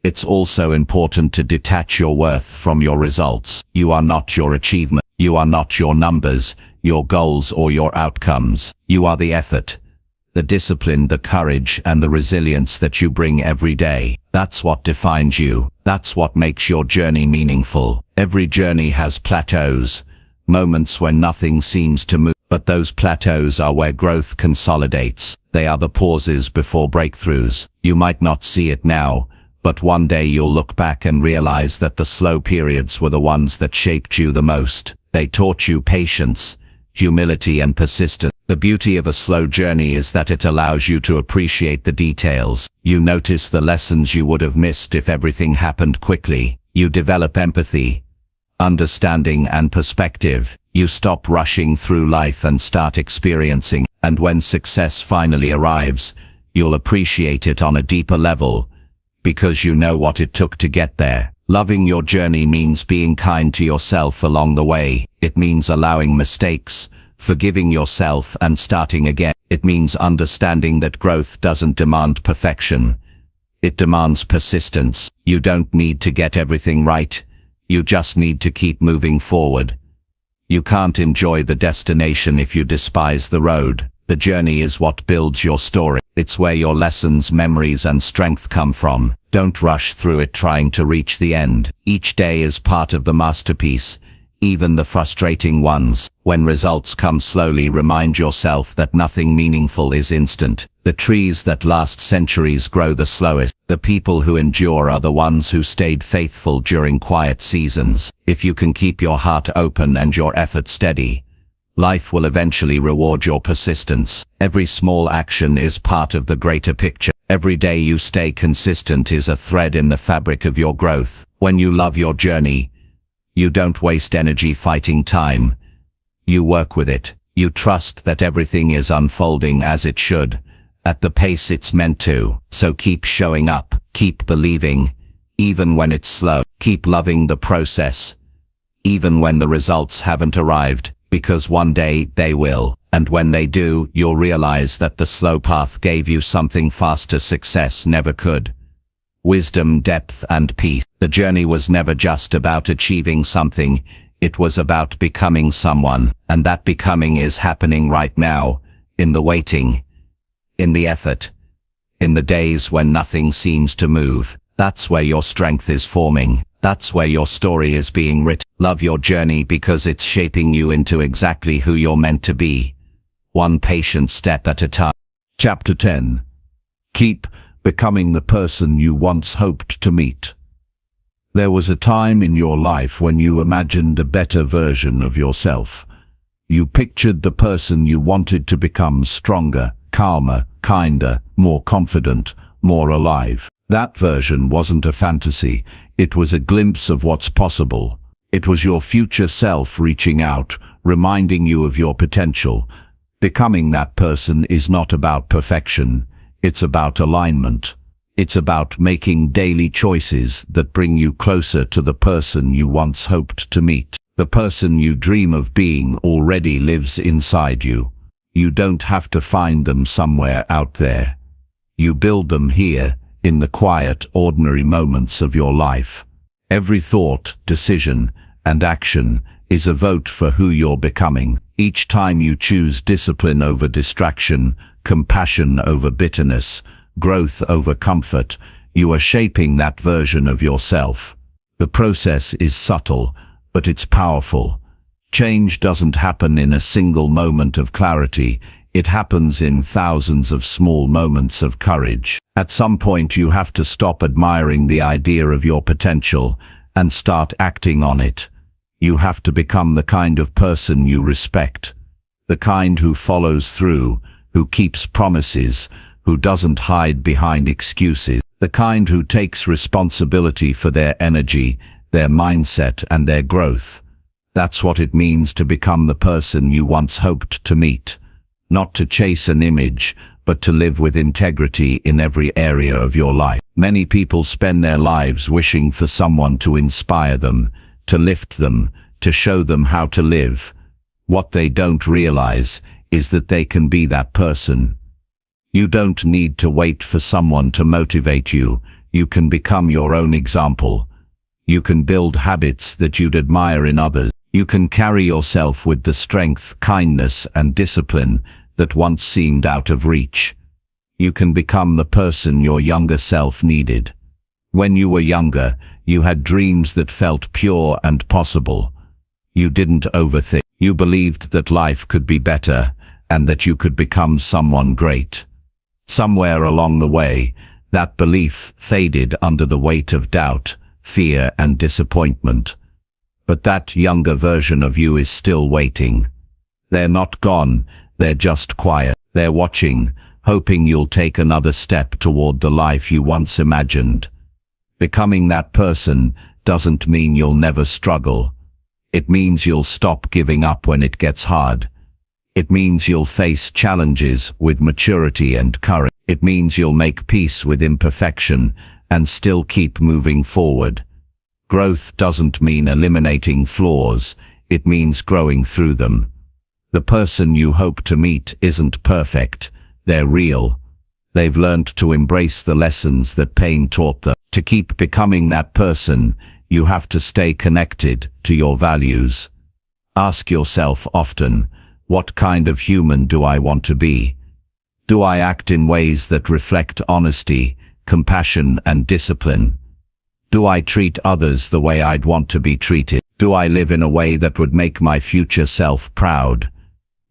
It's also important to detach your worth from your results. You are not your achievement. You are not your numbers, your goals, or your outcomes. You are the effort, the discipline, the courage, and the resilience that you bring every day. That's what defines you. That's what makes your journey meaningful. Every journey has plateaus, moments when nothing seems to move. But those plateaus are where growth consolidates. They are the pauses before breakthroughs. You might not see it now, but one day you'll look back and realize that the slow periods were the ones that shaped you the most. They taught you patience, humility, and persistence. The beauty of a slow journey is that it allows you to appreciate the details. You notice the lessons you would have missed if everything happened quickly. You develop empathy, understanding, and perspective. You stop rushing through life and start experiencing. And when success finally arrives, you'll appreciate it on a deeper level, because you know what it took to get there. Loving your journey means being kind to yourself along the way. It means allowing mistakes, forgiving yourself, and starting again. It means understanding that growth doesn't demand perfection. It demands persistence. You don't need to get everything right. You just need to keep moving forward. You can't enjoy the destination if you despise the road. The journey is what builds your story. It's where your lessons, memories, and strength come from. Don't rush through it trying to reach the end. Each day is part of the masterpiece, even the frustrating ones. When results come slowly, remind yourself that nothing meaningful is instant. The trees that last centuries grow the slowest. The people who endure are the ones who stayed faithful during quiet seasons. If you can keep your heart open and your effort steady, life will eventually reward your persistence. Every small action is part of the greater picture. Every day you stay consistent is a thread in the fabric of your growth. When you love your journey, you don't waste energy fighting time. You work with it. You trust that everything is unfolding as it should, at the pace it's meant to. So keep showing up, keep believing, even when it's slow. Keep loving the process, even when the results haven't arrived, because one day they will. And when they do, you'll realize that the slow path gave you something faster success never could. Wisdom, depth, and peace. The journey was never just about achieving something. It was about becoming someone. And that becoming is happening right now, in the waiting, in the effort, in the days when nothing seems to move. That's where your strength is forming. That's where your story is being written. Love your journey because it's shaping you into exactly who you're meant to be, one patient step at a time. Chapter 10. Keep becoming the person you once hoped to meet. There was a time in your life when you imagined a better version of yourself. You pictured the person you wanted to become: stronger, calmer, kinder, more confident, more alive. That version wasn't a fantasy. It was a glimpse of what's possible. It was your future self reaching out, reminding you of your potential. Becoming that person is not about perfection. It's about alignment. It's about making daily choices that bring you closer to the person you once hoped to meet. The person you dream of being already lives inside you. You don't have to find them somewhere out there. You build them here, in the quiet, ordinary moments of your life. Every thought, decision, and action is a vote for who you're becoming. Each time you choose discipline over distraction, compassion over bitterness, growth over comfort, you are shaping that version of yourself. The process is subtle, but it's powerful. Change doesn't happen in a single moment of clarity. It happens in thousands of small moments of courage. At some point you have to stop admiring the idea of your potential and start acting on it. You have to become the kind of person you respect, the kind who follows through, who keeps promises, who doesn't hide behind excuses, the kind who takes responsibility for their energy, their mindset, and their growth. That's what it means to become the person you once hoped to meet. Not to chase an image, but to live with integrity in every area of your life. Many people spend their lives wishing for someone to inspire them, to lift them, to show them how to live. What they don't realize is that they can be that person. You don't need to wait for someone to motivate you. You can become your own example. You can build habits that you'd admire in others. You can carry yourself with the strength, kindness, and discipline that once seemed out of reach. You can become the person your younger self needed. When you were younger, you had dreams that felt pure and possible. You didn't overthink. You believed that life could be better and that you could become someone great. Somewhere along the way, that belief faded under the weight of doubt, fear, and disappointment. But that younger version of you is still waiting. They're not gone, they're just quiet. They're watching, hoping you'll take another step toward the life you once imagined. Becoming that person doesn't mean you'll never struggle. It means you'll stop giving up when it gets hard. It means you'll face challenges with maturity and courage. It means you'll make peace with imperfection and still keep moving forward. Growth doesn't mean eliminating flaws, it means growing through them. The person you hope to meet isn't perfect, they're real. They've learned to embrace the lessons that pain taught them. To keep becoming that person, you have to stay connected to your values. Ask yourself often, what kind of human do I want to be? Do I act in ways that reflect honesty, compassion, and discipline? Do I treat others the way I'd want to be treated? Do I live in a way that would make my future self proud?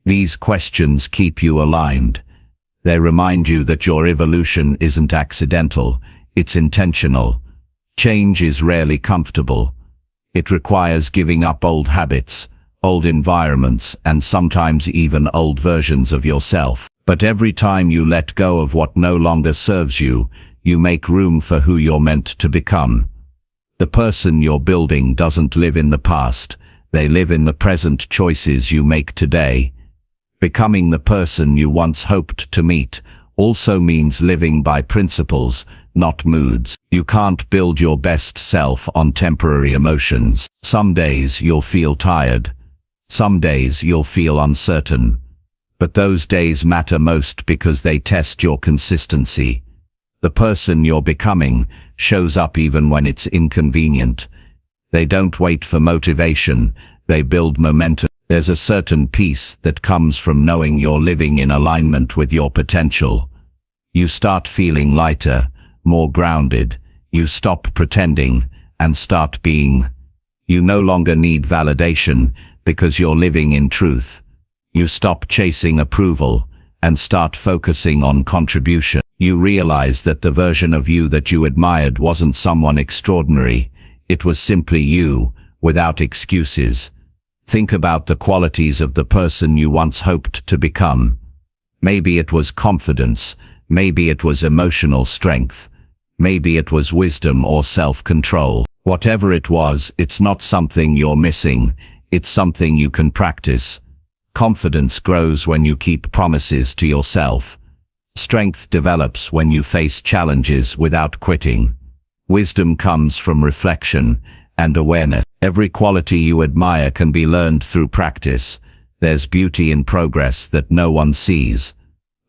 These questions keep you aligned. They remind you that your evolution isn't accidental, it's intentional. Change is rarely comfortable. It requires giving up old habits, old environments, and sometimes even old versions of yourself. But every time you let go of what no longer serves you, you make room for who you're meant to become. The person you're building doesn't live in the past, they live in the present choices you make today. Becoming the person you once hoped to meet also means living by principles, not moods. You can't build your best self on temporary emotions. Some days you'll feel tired. Some days you'll feel uncertain. But those days matter most because they test your consistency. The person you're becoming shows up even when it's inconvenient. They don't wait for motivation, they build momentum. There's a certain peace that comes from knowing you're living in alignment with your potential. You start feeling lighter, more grounded. You stop pretending and start being. You no longer need validation because you're living in truth. You stop chasing approval and start focusing on contribution. You realize that the version of you that you admired wasn't someone extraordinary. It was simply you, without excuses. Think about the qualities of the person you once hoped to become. Maybe it was confidence, maybe it was emotional strength, maybe it was wisdom or self-control. Whatever it was, it's not something you're missing, it's something you can practice. Confidence grows when you keep promises to yourself. Strength develops when you face challenges without quitting. Wisdom comes from reflection and awareness. Every quality you admire can be learned through practice. There's beauty in progress that no one sees.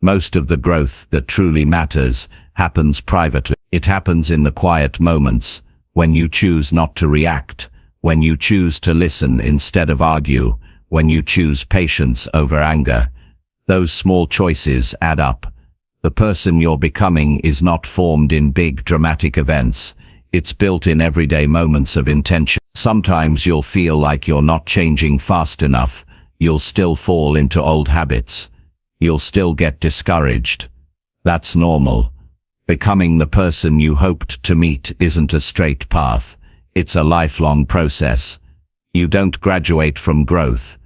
Most of the growth that truly matters happens privately. It happens in the quiet moments, when you choose not to react, when you choose to listen instead of argue, when you choose patience over anger. Those small choices add up. The person you're becoming is not formed in big dramatic events. It's built in everyday moments of intention. Sometimes you'll feel like you're not changing fast enough. You'll still fall into old habits. You'll still get discouraged. That's normal. Becoming the person you hoped to meet isn't a straight path. It's a lifelong process. You don't graduate from growth.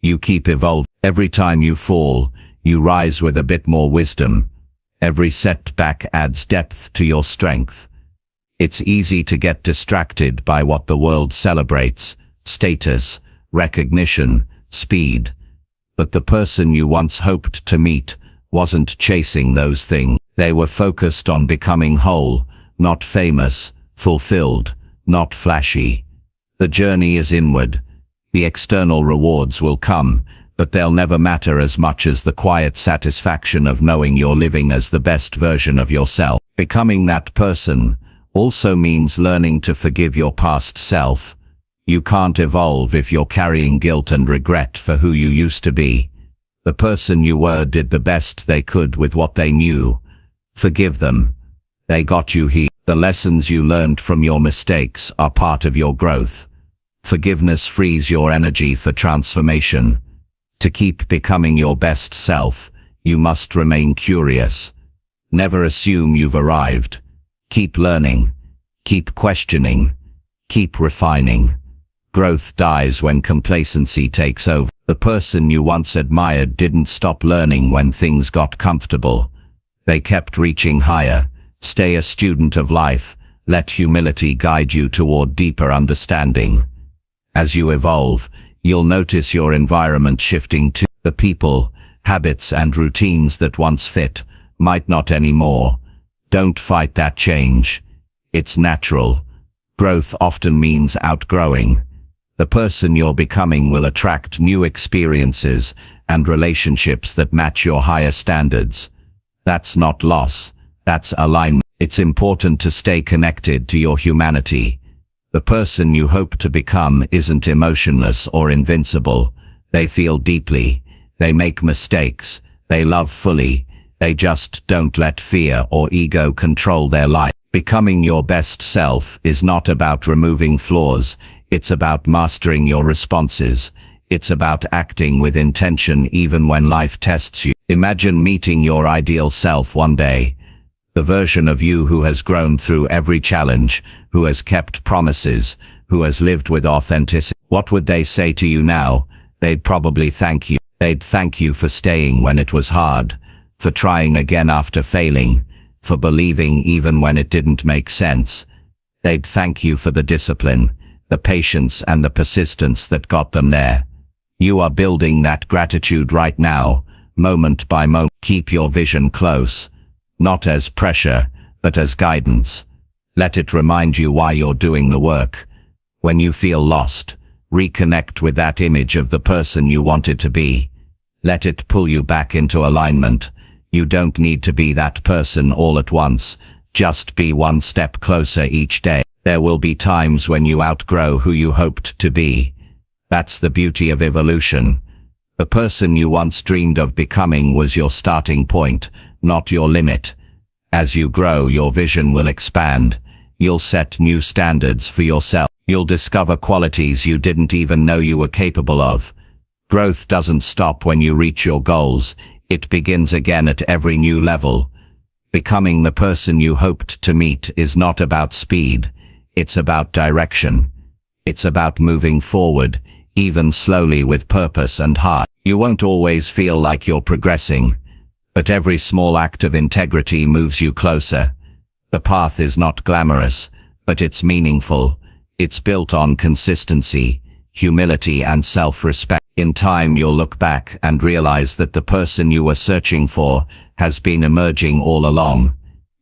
You keep evolving. Every time you fall, you rise with a bit more wisdom. Every setback adds depth to your strength. It's easy to get distracted by what the world celebrates: status, recognition, speed. But the person you once hoped to meet wasn't chasing those things. They were focused on becoming whole, not famous, fulfilled, not flashy. The journey is inward. The external rewards will come, but they'll never matter as much as the quiet satisfaction of knowing you're living as the best version of yourself. Becoming that person also means learning to forgive your past self. You can't evolve if you're carrying guilt and regret for who you used to be. The person you were did the best they could with what they knew. Forgive them. They got you here. The lessons you learned from your mistakes are part of your growth. Forgiveness frees your energy for transformation. To keep becoming your best self, you must remain curious. Never assume you've arrived. Keep learning. Keep questioning. Keep refining. Growth dies when complacency takes over. The person you once admired didn't stop learning when things got comfortable. They kept reaching higher. Stay a student of life. Let humility guide you toward deeper understanding. As you evolve, you'll notice your environment shifting too. The people, habits and routines that once fit might not anymore. Don't fight that change. It's natural. Growth often means outgrowing. The person you're becoming will attract new experiences and relationships that match your higher standards. That's not loss, that's alignment. It's important to stay connected to your humanity. The person you hope to become isn't emotionless or invincible. They feel deeply, they make mistakes, they love fully, they just don't let fear or ego control their life. Becoming your best self is not about removing flaws. It's about mastering your responses. It's about acting with intention even when life tests you. Imagine meeting your ideal self one day. The version of you who has grown through every challenge, who has kept promises, who has lived with authenticity. What would they say to you now? They'd probably thank you. They'd thank you for staying when it was hard, for trying again after failing, for believing even when it didn't make sense. They'd thank you for the discipline, the patience and the persistence that got them there. You are building that gratitude right now, moment by moment. Keep your vision close, not as pressure, but as guidance. Let it remind you why you're doing the work. When you feel lost, reconnect with that image of the person you wanted to be. Let it pull you back into alignment. You don't need to be that person all at once. Just be one step closer each day. There will be times when you outgrow who you hoped to be. That's the beauty of evolution. The person you once dreamed of becoming was your starting point, not your limit. As you grow, your vision will expand. You'll set new standards for yourself. You'll discover qualities you didn't even know you were capable of. Growth doesn't stop when you reach your goals. It begins again at every new level. Becoming the person you hoped to meet is not about speed. It's about direction. It's about moving forward, even slowly with purpose and heart. You won't always feel like you're progressing, but every small act of integrity moves you closer. The path is not glamorous, but it's meaningful. It's built on consistency, humility and self-respect. In time you'll look back and realize that the person you were searching for has been emerging all along.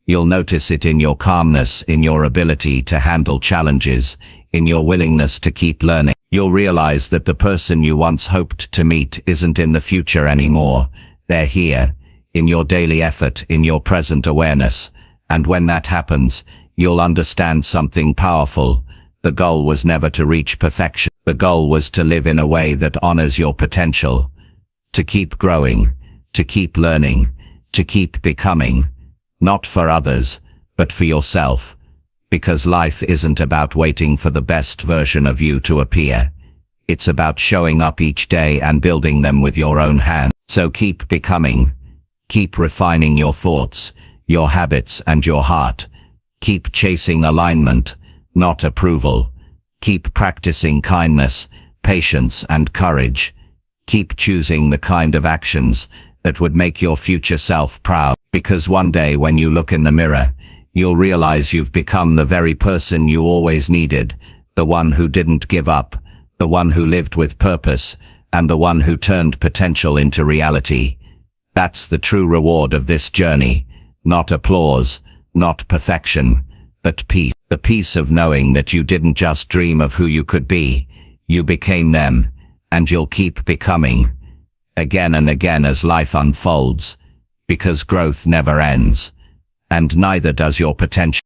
You'll notice it in your calmness, in your ability to handle challenges, in your willingness to keep learning. You'll realize that the person you once hoped to meet isn't in the future anymore. They're here, in your daily effort, in your present awareness. And when that happens, you'll understand something powerful. The goal was never to reach perfection. The goal was to live in a way that honors your potential. To keep growing, to keep learning, to keep becoming. Not for others, but for yourself. Because life isn't about waiting for the best version of you to appear. It's about showing up each day and building them with your own hands. So keep becoming. Keep refining your thoughts, your habits and your heart. Keep chasing alignment, not approval. Keep practicing kindness, patience and courage. Keep choosing the kind of actions that would make your future self proud. Because one day when you look in the mirror, you'll realize you've become the very person you always needed, the one who didn't give up, the one who lived with purpose, and the one who turned potential into reality. That's the true reward of this journey. Not applause, not perfection, but peace. The peace of knowing that you didn't just dream of who you could be, you became them, and you'll keep becoming. Again and again as life unfolds. Because growth never ends. And neither does your potential.